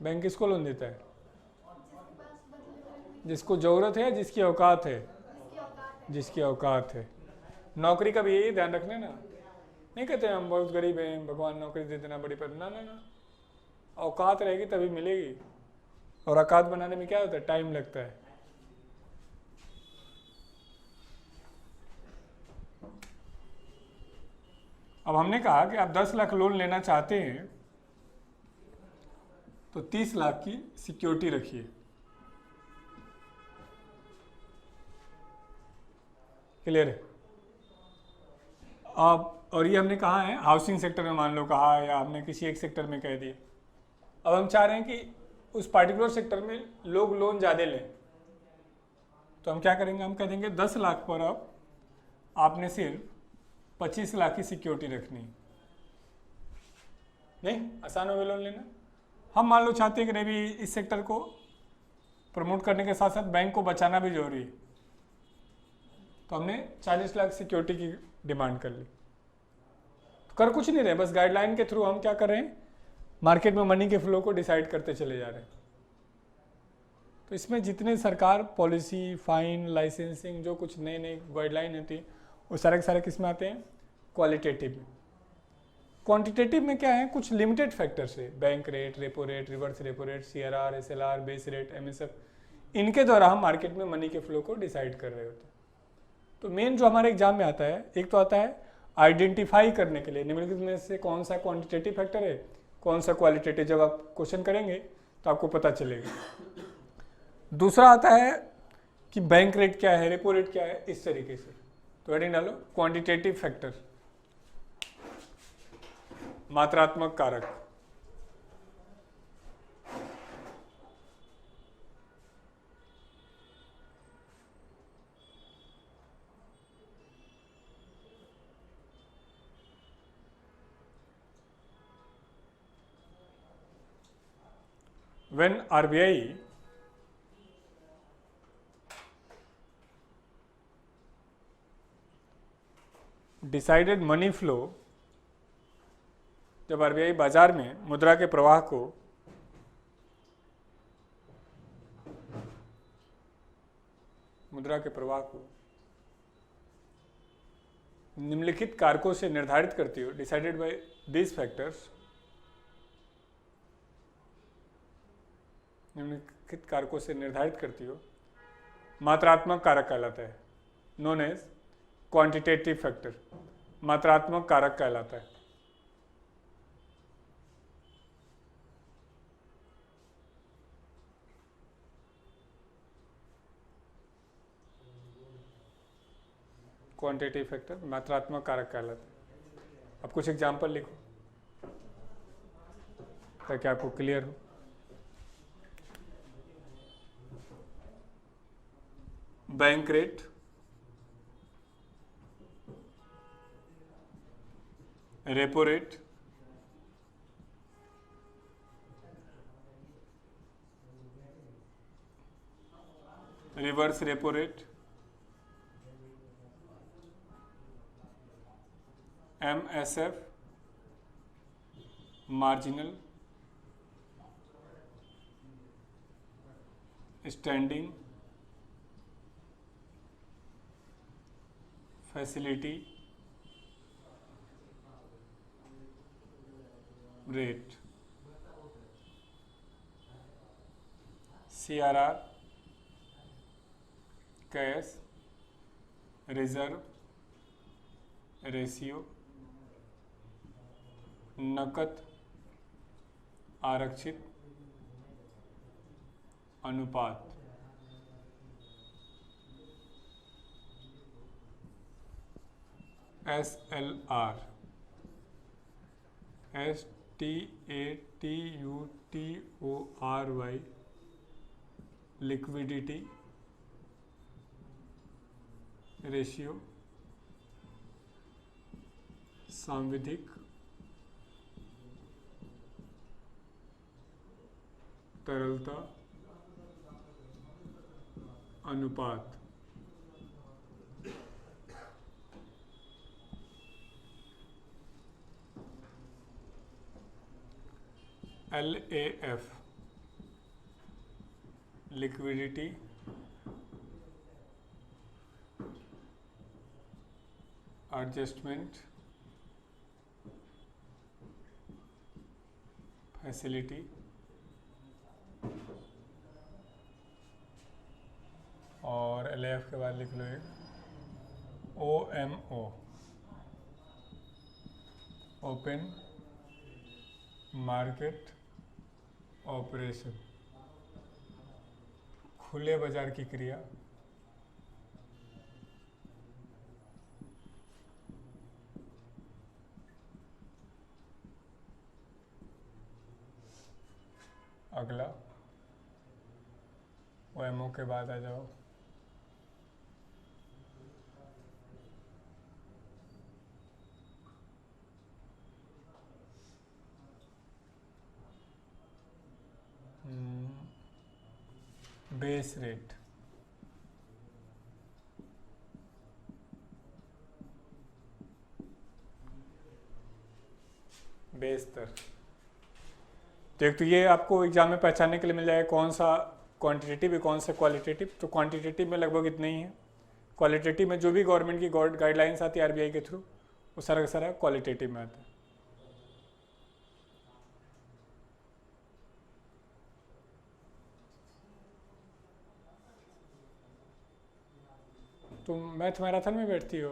बैंक किसको लोन देता है? जिसको जरूरत है, जिसकी औकात है, जिसकी औकात है। नौकरी का भी यही ध्यान रखना ना। नहीं कहते हम बहुत गरीब हैं, भगवान नौकरी दे देना बड़ी पर, ना ना ना, औकात रहेगी तभी मिलेगी। और औकात बनाने में क्या होता है? टाइम लगता है। अब हमने कहा कि आप 10 लाख लोन लेना चाहते हैं तो 30 लाख की सिक्योरिटी रखिए। क्लियर है? अब और ये हमने कहा है हाउसिंग सेक्टर में, मान लो कहा, या हमने किसी एक सेक्टर में कह दिया। अब हम चाह रहे हैं कि उस पार्टिकुलर सेक्टर में लोग लोन ज़्यादा लें, तो हम क्या करेंगे? हम कह देंगे 10 लाख पर अब आपने सिर्फ 25 लाख की सिक्योरिटी रखनी। नहीं, आसान हो गया लोन लेना। हम मान लो चाहते हैं कि नहीं भी इस सेक्टर को प्रमोट करने के साथ साथ बैंक को बचाना भी जरूरी है, तो हमने 40 लाख सिक्योरिटी की डिमांड कर ली। तो कर कुछ नहीं रहे, बस गाइडलाइन के थ्रू हम क्या कर रहे हैं? मार्केट में मनी के फ्लो को डिसाइड करते चले जा रहे हैं। तो इसमें जितने सरकार पॉलिसी, फाइन, लाइसेंसिंग, जो कुछ नए नए गाइडलाइन होती है, वो सारे के सारे किस में आते हैं? क्वालिटेटिव में। क्वांटिटेटिव में क्या है? कुछ लिमिटेड फैक्टर्स है, bank rate, repo rate, reverse repo rate, CRR, SLR, base rate, MSF, इनके द्वारा हम मार्केट में मनी के फ्लो को डिसाइड कर रहे होते हैं। तो मेन जो हमारे एग्जाम में आता है, एक तो आता है आइडेंटिफाई करने के लिए निम्नलिखित में से कौन सा क्वांटिटेटिव फैक्टर है, कौन सा क्वालिटेटिव। जब आप क्वेश्चन करेंगे तो आपको पता चलेगा। दूसरा आता है कि बैंक रेट क्या है, रेपो रेट क्या है, इस तरीके से। तो हेडिंग डालो क्वांटिटेटिव फैक्टर, मात्रात्मक कारक। When RBI decided money flow, जब RBI बाजार में मुद्रा के प्रवाह को निम्नलिखित कारकों से निर्धारित करती हो, डिसाइडेड बाय दीज फैक्टर्स, निम्नलिखित कारकों से निर्धारित करती हो, मात्रात्मक कारक कहलाता है, नोन एज क्वांटिटेटिव फैक्टर, मात्रात्मक कारक कहलाता है। क्वांटिटेटिव फैक्टर मात्रात्मक कारक कहलाता है। अब कुछ एग्जाम्पल लिखो ताकि आपको क्लियर हो। Bank rate, repo rate, reverse repo rate, MSF, marginal, standing, facility rate, CRR, cash, reserve ratio, नकद आरक्षित अनुपात। SLR, STATUTORY, लिक्विडिटी रेशियो, सांविधिक तरलता अनुपात। LAF, लिक्विडिटी एडजस्टमेंट फैसिलिटी, और LAF के बाद लिख लो एक OMO, ओपन मार्केट ऑपरेशन, खुले बाजार की क्रिया। अगला OMO के बाद आ जाओ बेस रेट। बेस दर। तो एक तो ये आपको एग्जाम में पहचानने के लिए मिल जाएगा कौन सा क्वांटिटेटिव अकाउंट्स है क्वालिटेटिव, तो क्वांटिटेटिव में लगभग इतने ही है। क्वालिटेटिव में जो भी गवर्नमेंट की गाइडलाइंस आती है आरबीआई के थ्रू, वो सारा का सारा क्वालिटेटिव में आता है। तुम मैथ मैराथन में बैठती हो?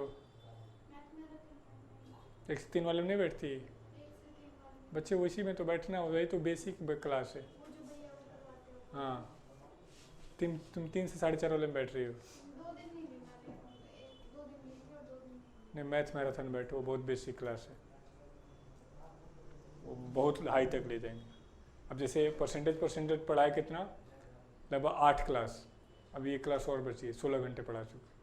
1 से 3 वाले में नहीं बैठती? बच्चे उसी में तो बैठना हो, वही तो बेसिक क्लास है। हाँ, तुम 3 से 4.5 वाले में बैठ रही हो। नहीं, मैथ मैराथन बैठो, वो बहुत बेसिक क्लास है, वो बहुत हाई तक ले जाएंगे। अब जैसे परसेंटेज पढ़ाए कितना, लगभग 8 क्लास, अभी 1 क्लास और बची है, 16 घंटे पढ़ा चुके।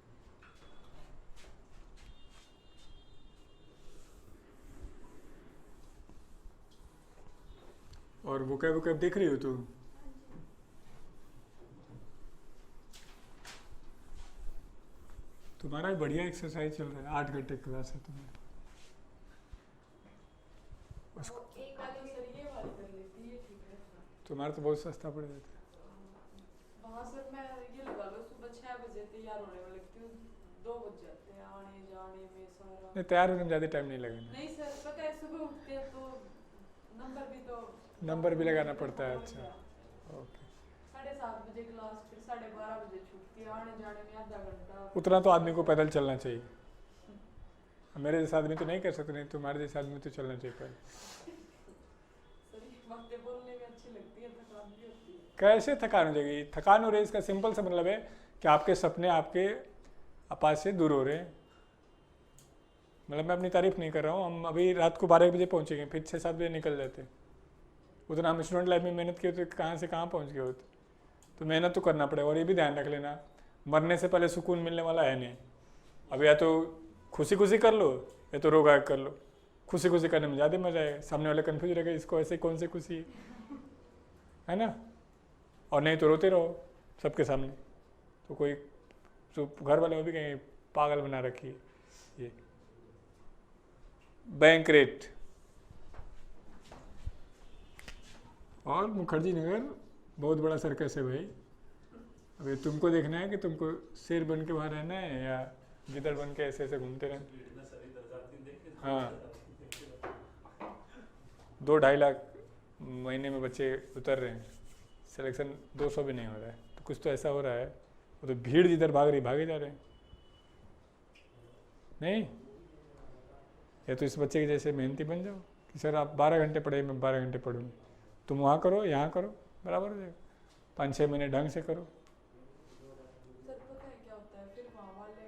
और वोकैब देख रही हो तू? तुम्हारा बढ़िया एक्सरसाइज चल रहा है, 8 घंटे क्लास है तुम्हारा। उसको एक वाली सर ये वाली कर लेती है, ठीक है। तुम्हारा तो बहुत सस्ता पड़ जाता है। वहाँ सर मैं ये लगा लो, सुबह 6 बजे तैयार होने में लगती हूँ, 2 बज जाते हैं आने जाने में सारा। नहीं, तैयार होने में ज़्यादा टाइम नहीं लगेगा। नहीं सर, पता है सुबह उठते हैं तो नंबर भी लगाना पड़ता है। अच्छा, ओके। 7:30 बजे क्लास, फिर 12:30 बजे छुट्टी, आने जाने में आधा घंटा। उतना तो आदमी को पैदल चलना चाहिए। मेरे जैसा आदमी तो नहीं कर सकते, नहीं तुम्हारे जैसा आदमी तो चलना चाहिए पैदल। सर ये बातें बोलने में अच्छी लगती है, थकान भी होती है। कैसे थकान हो जाएगी? थकान हो रही है, इसका सिंपल सा मतलब है कि आपके सपने आपके पास से दूर हो रहे हैं। मतलब मैं अपनी तारीफ नहीं कर रहा हूँ, हम अभी रात को 12 बजे पहुँचेंगे, फिर 6-7 बजे निकल जाते। उतना हम स्टूडेंट लाइफ में मेहनत किए तो कहाँ से कहाँ पहुँच गए होते। तो मेहनत तो करना पड़ेगा, और ये भी ध्यान रख लेना, मरने से पहले सुकून मिलने वाला है नहीं। अब या तो खुशी खुशी कर लो, या तो रो गायब कर लो। खुशी खुशी करने में ज़्यादा मजा आएगा, सामने वाले कन्फ्यूज रहेगा इसको ऐसे कौन सी खुशी है ना। और नहीं तो रोते रहो सबके सामने, तो कोई जो घर वाले वो भी कहेंगे पागल बना रखी है ये। बैंक रेट और मुखर्जी नगर बहुत बड़ा सर्कस है भाई। अभी तुमको देखना है कि तुमको शेर बन के वहाँ रहना है या गिदड़ बन के ऐसे ऐसे घूमते रहना। हाँ, 2-2.5 लाख महीने में बच्चे उतर रहे हैं, सिलेक्शन 200 भी नहीं हो रहा है। तो कुछ तो ऐसा हो रहा है, वो तो भीड़ जिधर भाग रही भागे जा रहे हैं। नहीं, या तो इस बच्चे के जैसे मेहनती बन जाओ कि सर आप 12 घंटे पढ़े, मैं 12 घंटे पढ़ूँगी। तुम वहाँ करो यहाँ करो, बराबर हो जाएगा। 5-6 महीने ढंग से करो। सर पता है क्या होता है, फिर वहाँ वाले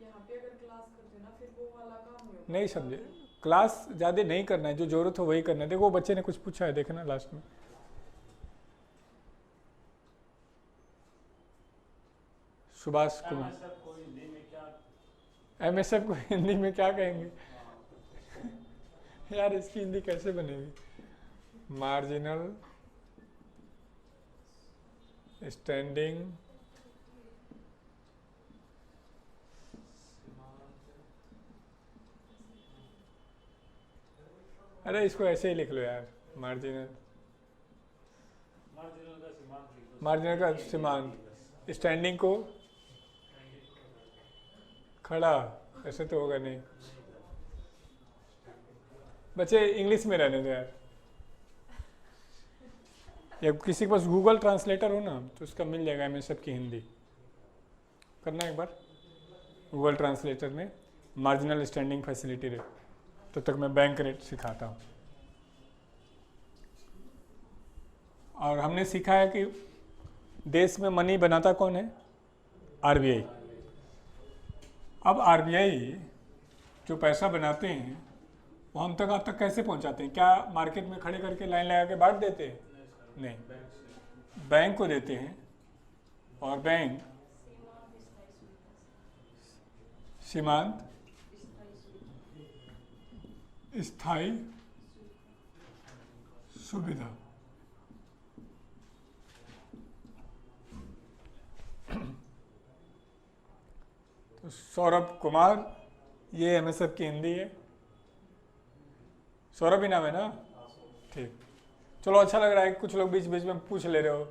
यहाँ पे अगर क्लास करते ना, फिर वो वाला काम नहीं होता। नहीं समझे, क्लास ज़्यादा नहीं करना है, जो जरूरत हो वही करना है। देखो वो बच्चे ने कुछ पूछा है, देखना लास्ट में। सुभाष कुमार, MSF को हिंदी में क्या कहेंगे यार, इसकी हिंदी कैसे बनेगी? मार्जिनल स्टैंडिंग अरे इसको ऐसे ही लिख लो यार, मार्जिनल का सीमांत, स्टैंडिंग को खड़ा, ऐसे तो होगा नहीं। बच्चे इंग्लिश में रहने दो यार, या किसी के पास गूगल ट्रांसलेटर हो ना तो उसका मिल जाएगा MSF की हिंदी। करना एक बार गूगल ट्रांसलेटर में मार्जिनल स्टैंडिंग फैसिलिटी रेट। तो तक मैं बैंक रेट सिखाता हूँ। और हमने सीखा है कि देश में मनी बनाता कौन है? RBI। अब RBI जो पैसा बनाते हैं वो हम तक आप तक कैसे पहुंचाते हैं? क्या मार्केट में खड़े करके लाइन लगा के बांट देते हैं? नहीं, बैंक को देते हैं, और बैंक सीमांत स्थायी सुविधा। तो सौरभ कुमार, ये MSF की हिंदी है। सौरभ ही नाम है ना? ठीक, चलो अच्छा लग रहा है। कुछ लोग बीच बीच में पूछ ले रहे हो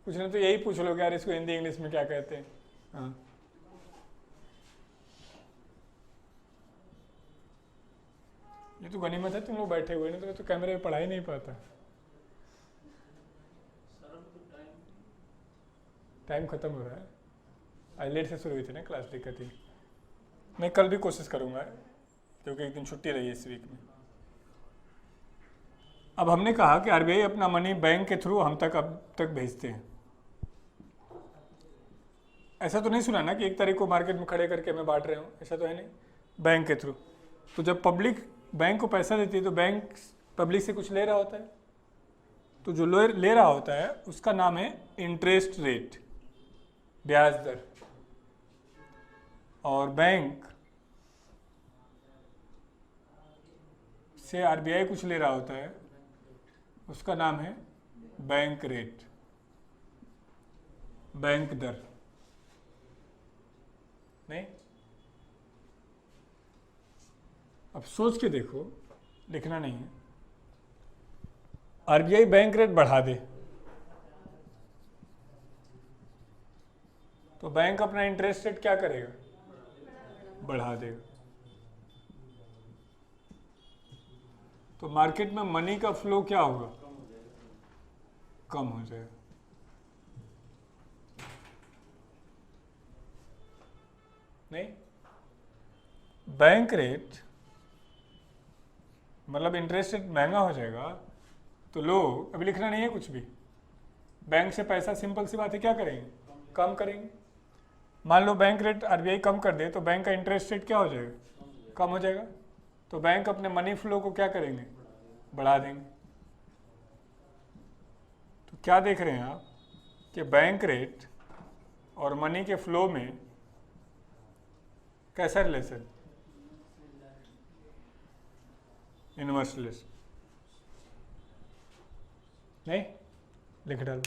कुछ नहीं तो यही पूछ लो यार इसको हिंदी इंग्लिश में क्या कहते हैं। हाँ, ये तो गनीमत है तुम लोग बैठे हुए, नहीं तो कैमरे में पढ़ा ही नहीं पाता। टाइम खत्म हो रहा है, आज लेट से शुरू हुई थी ना क्लास, दिक्कत ही। मैं कल भी कोशिश करूंगा क्योंकि एक दिन छुट्टी रही है इस वीक में। अब हमने कहा कि आरबीआई अपना मनी बैंक के थ्रू हम तक अब तक भेजते हैं। ऐसा तो नहीं सुना ना कि 1 तारीख को मार्केट में खड़े करके मैं बांट रहे हूँ, ऐसा तो है नहीं, बैंक के थ्रू। तो जब पब्लिक बैंक को पैसा देती है तो बैंक पब्लिक से कुछ ले रहा होता है, तो जो ले रहा होता है उसका नाम है इंटरेस्ट रेट, ब्याज दर। और बैंक से आरबीआई कुछ ले रहा होता है, उसका नाम है बैंक रेट, बैंक दर। नहीं, अब सोच के देखो, लिखना नहीं है। आरबीआई बैंक रेट बढ़ा दे तो बैंक अपना इंटरेस्ट रेट क्या करेगा, बढ़ा देगा। तो मार्केट में मनी का फ्लो क्या होगा, कम हो जाएगा। नहीं, बैंक रेट मतलब इंटरेस्ट रेट महंगा हो जाएगा तो लोग, अभी लिखना नहीं है कुछ भी, बैंक से पैसा, सिंपल सी बात है, क्या करेंगे, कम करेंगे। मान लो बैंक रेट आरबीआई कम कर दे तो बैंक का इंटरेस्ट रेट क्या हो जाएगा, कम हो जाएगा। तो बैंक अपने मनी फ्लो को क्या करेंगे, बढ़ा देंगे। तो क्या देख रहे हैं आप कि बैंक रेट और मनी के फ्लो में कैसा रिलेशन, इनवर्स रिलेशन। नहीं, लिख डालो।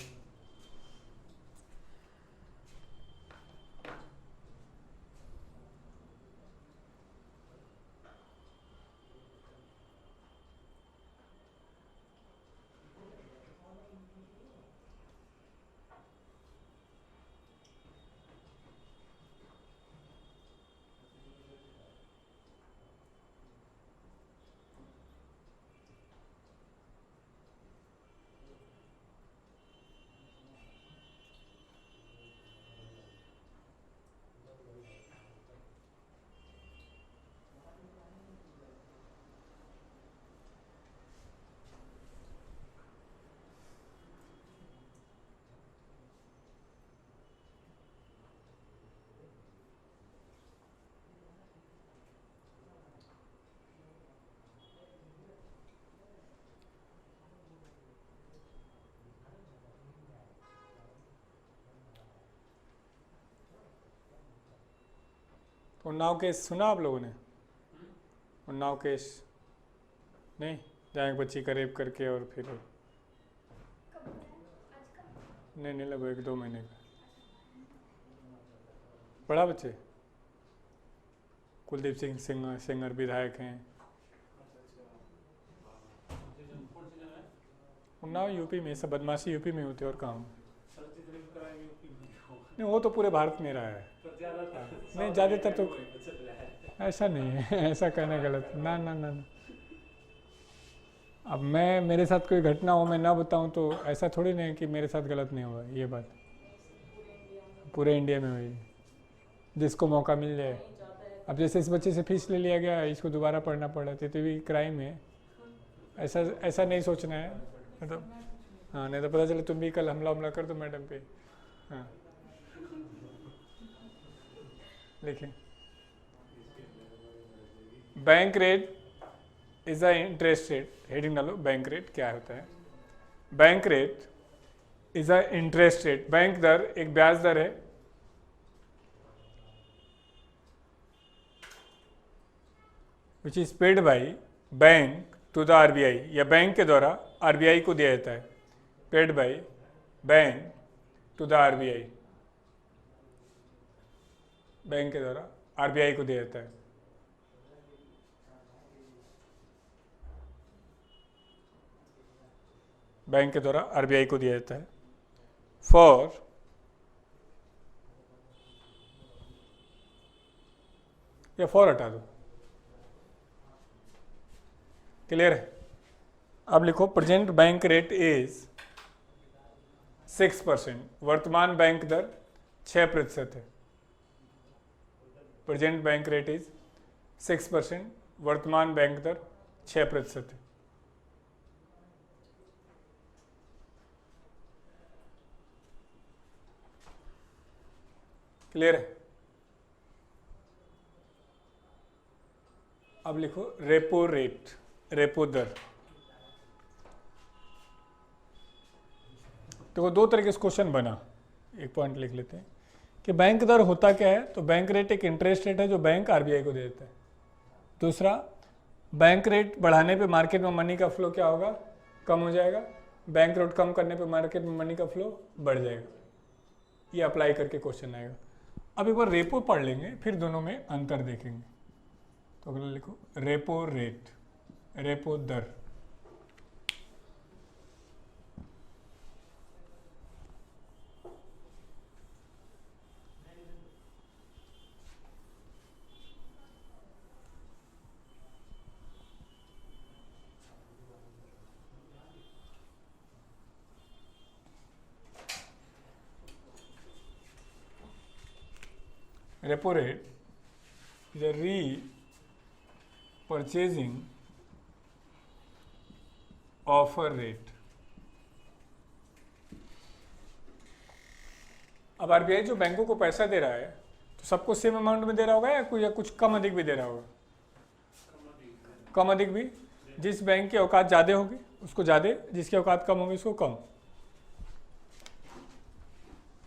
उन्नाव केस सुना आप लोगों ने, उन्नाव केस? नहीं, जहाँ एक बच्ची का रेप करके और फिर नहीं लगभग 1-2 महीने का बड़ा बच्चे। कुलदीप सिंह सिंगर विधायक हैं, उन्नाव यूपी में। सब बदमाशी यूपी में होती है और कहाँ। नहीं, वो तो पूरे भारत में रहा है। नहीं, ज़्यादातर तो ऐसा नहीं है, ऐसा कहना गलत, ना ना ना ना। अब मेरे साथ कोई घटना हो मैं ना बताऊं तो ऐसा थोड़ी नहीं है कि मेरे साथ गलत नहीं हुआ। ये बात पूरे इंडिया में हुई, जिसको मौका मिल जाए। अब जैसे इस बच्चे से फीस ले लिया गया, इसको दोबारा पढ़ना पड़ा, तो भी क्राइम है। ऐसा नहीं सोचना है, मतलब हाँ, नहीं तो पता चले तुम भी कल हमला कर दो मैडम पे। हाँ, लिखें, bank rate is a interest rate. Heading डालो, बैंक रेट क्या होता है। Bank rate is a interest rate, bank दर एक ब्याज दर है which is paid by bank to the RBI, या बैंक के द्वारा आरबीआई को दिया जाता है। Paid by bank to the RBI, bank के द्वारा आरबीआई को दिया जाता है। बैंक के द्वारा आरबीआई को दिया जाता है फॉर या फॉर हटा दो, क्लियर है। अब लिखो प्रेजेंट बैंक रेट इज 6%, वर्तमान बैंक दर 6% है। प्रेजेंट बैंक रेट इज 6%, वर्तमान बैंक दर 6% है। क्लियर है। अब लिखो रेपो रेट, रेपो दर। देखो दो तरह के क्वेश्चन बना, एक पॉइंट लिख लेते हैं कि बैंक दर होता क्या है। तो बैंक रेट एक इंटरेस्ट रेट है जो बैंक आरबीआई को दे देता है। दूसरा, बैंक रेट बढ़ाने पे मार्केट में मनी का फ्लो क्या होगा, कम हो जाएगा। बैंक रेट कम करने पे मार्केट में मनी का फ्लो बढ़ जाएगा। ये अप्लाई करके क्वेश्चन आएगा। अब एक बार रेपो पढ़ लेंगे, फिर दोनों में अंतर देखेंगे। तो अगला लिखो रेपो रेट, रेपो दर। Repo rate is a repurchasing offer rate। अब आरबीआई जो बैंकों को पैसा दे रहा है तो सबको सेम अमाउंट में दे रहा होगा या कुछ कम अधिक भी दे रहा होगा? कम अधिक भी। जिस बैंक की औकात ज़्यादा होगी उसको ज़्यादा, जिसकी औकात कम होगी उसको कम।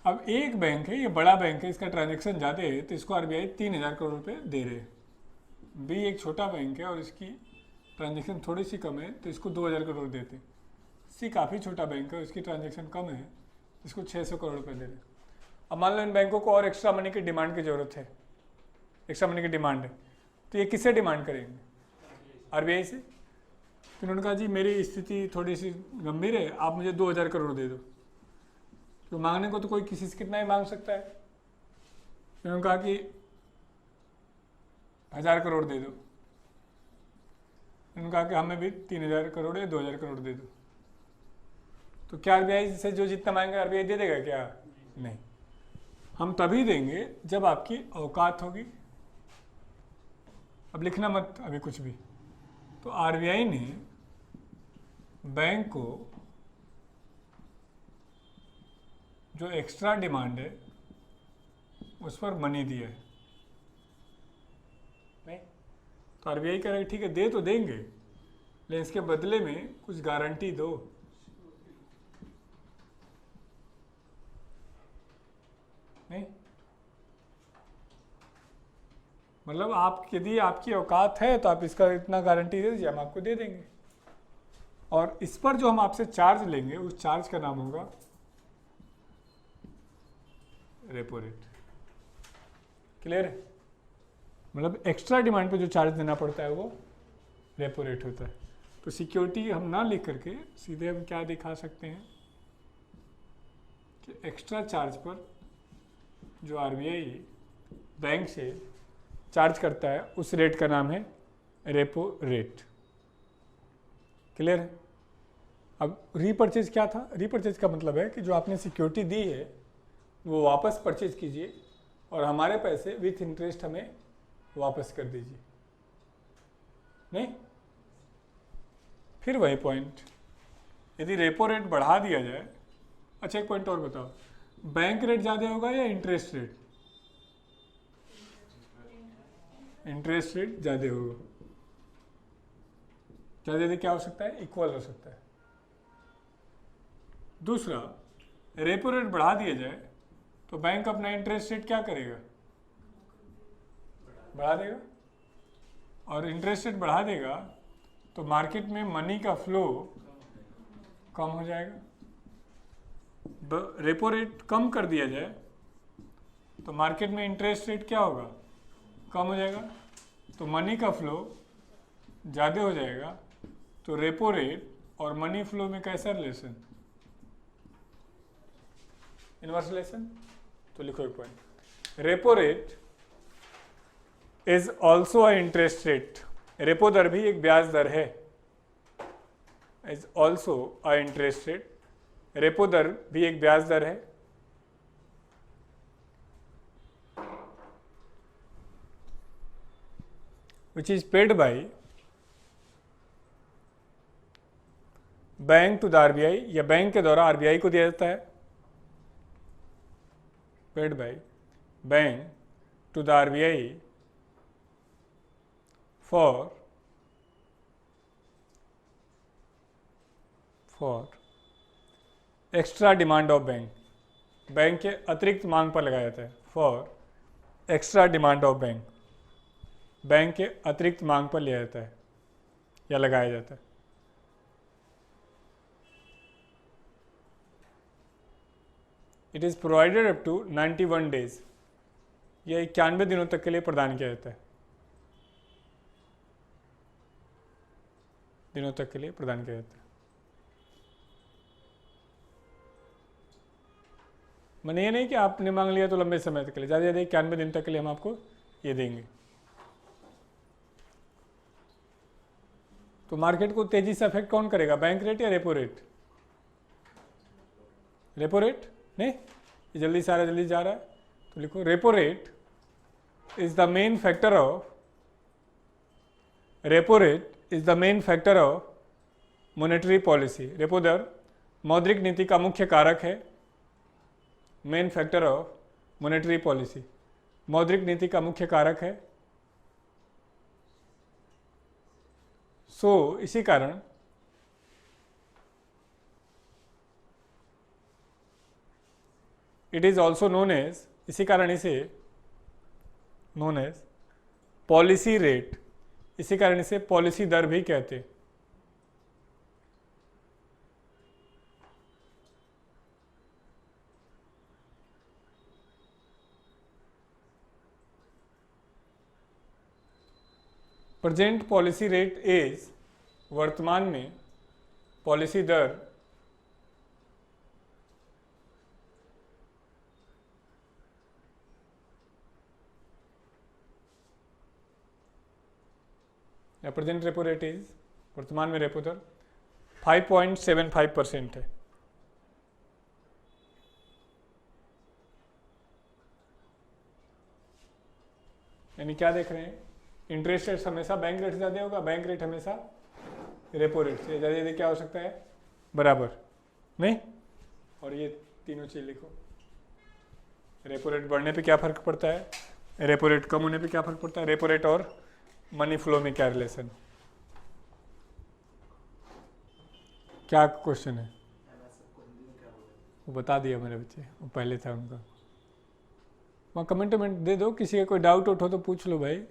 अब एक बैंक है, ये बड़ा बैंक है, इसका ट्रांजैक्शन ज़्यादा है तो इसको आरबीआई 3000 करोड़ रुपए दे रहे हैं। बी एक छोटा बैंक है और इसकी ट्रांजैक्शन थोड़ी सी कम है तो इसको 2000 करोड़ देते हैं। सी काफ़ी छोटा बैंक है, उसकी ट्रांजैक्शन कम है, इसको 600 करोड़ रुपए दे रहे हैं। अब मान लो इन बैंकों को और एक्स्ट्रा मनी की डिमांड की ज़रूरत है, एक्स्ट्रा मनी की डिमांड है, तो ये किससे डिमांड करेंगे? आरबीआई से। तो उन्होंने कहा जी मेरी स्थिति थोड़ी सी गंभीर है, आप मुझे 2000 करोड़ दे दो। तो मांगने को तो कोई किसी से कितना ही मांग सकता है। उन्होंने कहा कि 1000 करोड़ दे दो। उन्होंने कहा कि हमें भी 3000 करोड़ या 2000 करोड़ दे दो। तो क्या आरबीआई से जो जितना मांगेंगे आरबीआई दे देगा क्या? नहीं, हम तभी देंगे जब आपकी औकात होगी। अब लिखना मत अभी कुछ भी। तो आरबीआई ने बैंक को जो एक्स्ट्रा डिमांड है उस पर मनी दिया है। नहीं तो आरबीआई कह रहा है ठीक है दे तो देंगे, लेकिन इसके बदले में कुछ गारंटी दो। नहीं मतलब आप यदि आपकी औकात है तो आप इसका इतना गारंटी दे दीजिए, हम आपको दे देंगे। और इस पर जो हम आपसे चार्ज लेंगे उस चार्ज का नाम होगा रेपो रेट। क्लियर है? मतलब एक्स्ट्रा डिमांड पे जो चार्ज देना पड़ता है वो रेपो रेट होता है। तो सिक्योरिटी हम ना लिख करके सीधे हम क्या दिखा सकते हैं कि एक्स्ट्रा चार्ज पर जो आरबीआई बैंक से चार्ज करता है उस रेट का नाम है रेपो रेट। क्लियर है? अब रीपर्चेज क्या था? रीपर्चेज का मतलब है कि जो आपने सिक्योरिटी दी है वो वापस परचेज कीजिए और हमारे पैसे विथ इंटरेस्ट हमें वापस कर दीजिए। नहीं फिर वही पॉइंट, यदि रेपो रेट बढ़ा दिया जाए। अच्छा एक पॉइंट और बताओ, बैंक रेट ज़्यादा होगा या इंटरेस्ट रेट? इंटरेस्ट रेट ज़्यादा होगा। ज़्यादा क्या हो सकता है? इक्वल हो सकता है। दूसरा, रेपो रेट बढ़ा दिया जाए तो बैंक अपना इंटरेस्ट रेट क्या करेगा? बढ़ा देगा। और इंटरेस्ट रेट बढ़ा देगा तो मार्केट में मनी का फ्लो कम हो जाएगा। रेपो रेट कम कर दिया जाए तो मार्केट में इंटरेस्ट रेट क्या होगा? कम हो जाएगा, तो मनी का फ्लो ज़्यादा हो जाएगा। तो रेपो रेट और मनी फ्लो में कैसा रिलेशन? इनवर्स रिलेशन, तो लिखो एक point, repo rate is also a interest rate, repo दर भी एक ब्याज दर है, is also a interest rate, repo दर भी एक ब्याज दर है, which is paid by bank to the RBI, या बैंक के द्वारा आरबीआई को दिया जाता है, paid by bank to the RBI for extra demand of bank, bank के अतिरिक्त मांग पर लगाया जाता है, for extra demand of bank, bank के अतिरिक्त मांग पर लिया जाता है या लगाया जाता है। It is provided up to 91 days, यह 91 दिनों तक के लिए प्रदान किया जाता है, दिनों तक के लिए प्रदान किया जाता है। मैंने ये नहीं कि आपने मांग लिया तो लंबे समय तक के लिए, ज़्यादा से ज़्यादा 91 दिन तक के लिए हम आपको ये देंगे। तो मार्केट को तेजी से अफेक्ट कौन करेगा, बैंक रेट या रेपो रेट? रेपो रेट नहीं, ये जल्दी से आ रहा है, जल्दी जा रहा है, तो लिखो repo rate is the main factor of, repo rate is the main factor of monetary policy, repo दर मौद्रिक नीति का मुख्य कारक है, main factor of monetary policy, मौद्रिक नीति का मुख्य कारक है। सो इसी कारण it is also known as, इसी कारण इसे नोन एज पॉलिसी रेट, इसी कारण इसे पॉलिसी दर भी कहते हैं। प्रेजेंट पॉलिसी रेट इज, वर्तमान में पॉलिसी दर या प्रेजेंट रेपो रेट इज, वर्तमान में रेपो दर 5.75% है। यानी क्या देख रहे हैं, इंटरेस्ट रेट हमेशा बैंक रेट से ज़्यादा होगा, बैंक रेट हमेशा रेपो रेट से ज़्यादा क्या हो सकता है, बराबर नहीं। और ये तीनों चीज़ लिखो, रेपो रेट बढ़ने पे क्या फ़र्क पड़ता है, रेपो रेट कम होने पे क्या फ़र्क पड़ता है, रेपो रेट और मनी फ्लो में क्या रिलेशन, क्या क्वेश्चन है, वो बता दिया मेरे बच्चे, वो पहले था उनका। वहाँ कमेंट दे दो, किसी का कोई डाउट हो तो पूछ लो भाई।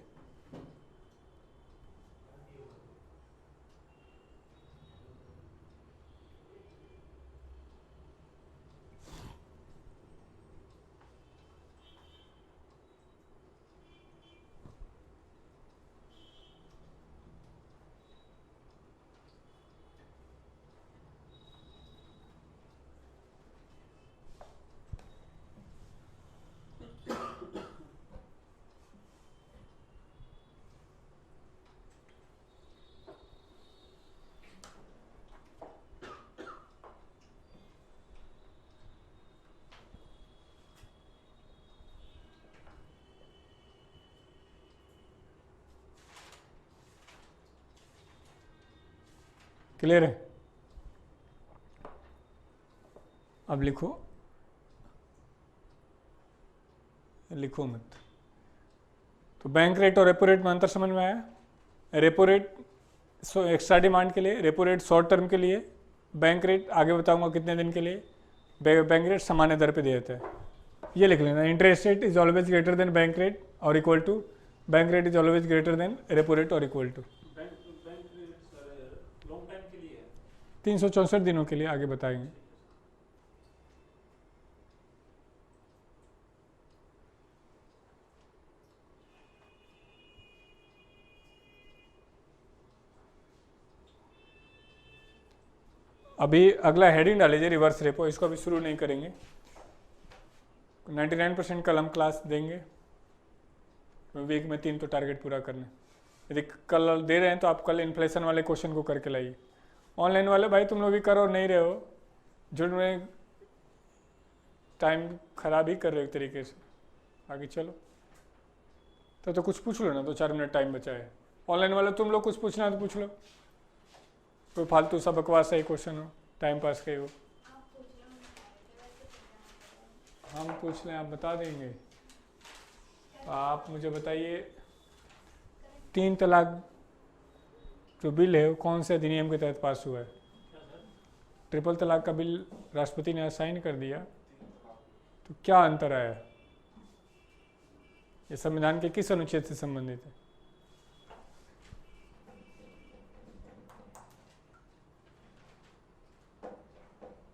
क्लियर है? अब लिखो, लिखो मत। तो बैंक रेट और रेपो रेट में अंतर समझ में आया? रेपो रेट एक्स्ट्रा डिमांड के लिए, रेपो रेट शॉर्ट टर्म के लिए, बैंक रेट आगे बताऊंगा कितने दिन के लिए, बैंक रेट सामान्य दर पे दिया जाता है। ये लिख लेना, interest rate is always greater than bank rate और equal to, bank rate is always greater than repo rate और इक्वल टू। 364 दिनों के लिए आगे बताएंगे। अभी अगला हेडिंग डाल लीजिए रिवर्स रेपो, इसको अभी शुरू नहीं करेंगे। 99% कल हम क्लास देंगे, वीक में 3 तो टारगेट पूरा करना। यदि कल दे रहे हैं तो आप कल इन्फ्लेशन वाले क्वेश्चन को करके लाइए। ऑनलाइन वाले भाई तुम लोग भी करो, नहीं रहे हो, जुड़ में टाइम खराब ही कर रहे हो एक तरीके से। आगे चलो तो कुछ पूछ लो ना, 2-4 मिनट टाइम बचा है। ऑनलाइन वाले तुम लोग कुछ पूछना है तो पूछ लो, कोई फालतू सा बकवास है क्वेश्चन हो, टाइम पास का ही हो। हम पूछ लें, आप बता देंगे। तो आप मुझे बताइए 3 तलाक जो बिल है वो कौन से अधिनियम के तहत पास हुआ है? ट्रिपल तलाक का बिल राष्ट्रपति ने साइन कर दिया, तो क्या अंतर आया? ये संविधान के किस अनुच्छेद से संबंधित है?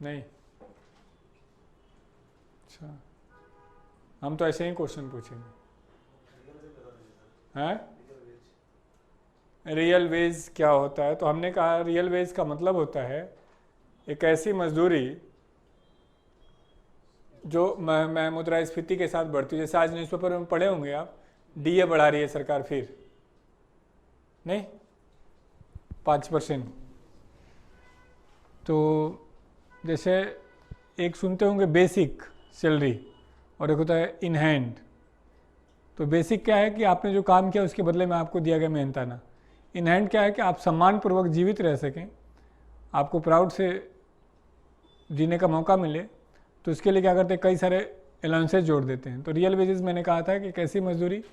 नहीं, अच्छा, हम तो ऐसे ही क्वेश्चन पूछेंगे। हैं? रियल वेज क्या होता है? तो हमने कहा रियल वेज का मतलब होता है एक ऐसी मजदूरी जो मुद्रास्फीति के साथ बढ़ती है। जैसे आज न्यूज़पेपर में पढ़े होंगे आप, डीए बढ़ा रही है सरकार, फिर नहीं 5%। तो जैसे एक सुनते होंगे बेसिक सैलरी और एक होता है इन हैंड। तो बेसिक क्या है कि आपने जो काम किया उसके बदले में आपको दिया गया मेहनताना। इन हैंड क्या है कि आप सम्मानपूर्वक जीवित रह सकें, आपको प्राउड से जीने का मौका मिले, तो उसके लिए क्या करते हैं, कई सारे अलाउंसेस जोड़ देते हैं। तो रियल वेजेस मैंने कहा था कि एक ऐसी मजदूरी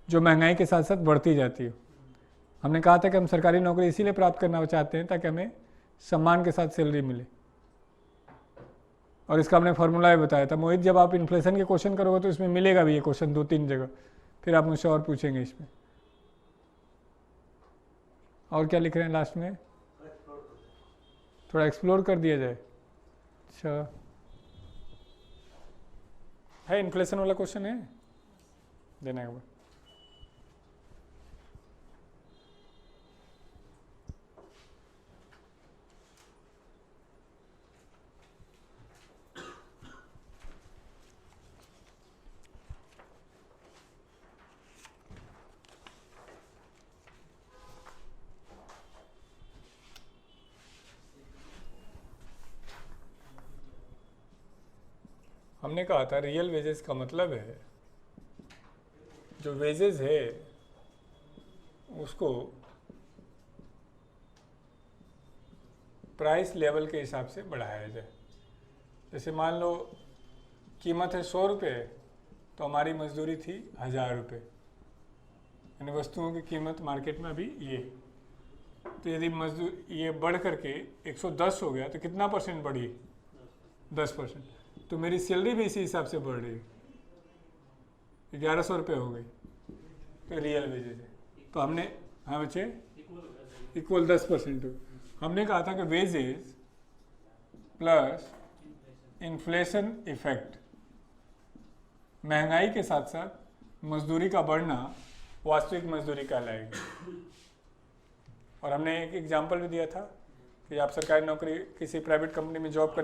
जो महंगाई के साथ साथ बढ़ती जाती है। हमने कहा था कि हम सरकारी नौकरी इसीलिए प्राप्त करना चाहते हैं ताकि हमें सम्मान के साथ सैलरी मिले, और इसका हमने फॉर्मूला भी बताया था। मोहित, जब आप इन्फ्लेशन के क्वेश्चन करोगे तो इसमें मिलेगा भी ये क्वेश्चन 2-3 जगह, फिर आप मुझसे और पूछेंगे इसमें। और क्या लिख रहे हैं लास्ट में? थोड़ा एक्सप्लोर कर दिया जाए। अच्छा, है इन्फ्लेशन वाला क्वेश्चन है, देना एक बार। हमने कहा था रियल वेजेस का मतलब है जो वेजेस है उसको प्राइस लेवल के हिसाब से बढ़ाया जाए। जैसे मान लो कीमत है 100 रुपये, तो हमारी मजदूरी थी 1000 रुपये, यानी वस्तुओं की कीमत मार्केट में अभी ये। तो यदि मजदूर ये बढ़ करके 110 हो गया तो कितना परसेंट बढ़ी? 10%। तो मेरी सैलरी भी इसी हिसाब से बढ़ रही है, 1100 रुपये हो गई। तो रियल वेजेस है। तो हमने, हाँ बच्चे, इक्वल 10% हो। हमने कहा था कि वेजेस प्लस इन्फ्लेशन इफेक्ट, महंगाई के साथ साथ मजदूरी का बढ़ना वास्तविक मजदूरी कहलाएगी। और हमने एक एग्जाम्पल भी दिया था कि आप सरकारी नौकरी किसी प्राइवेट कंपनी में जॉब करने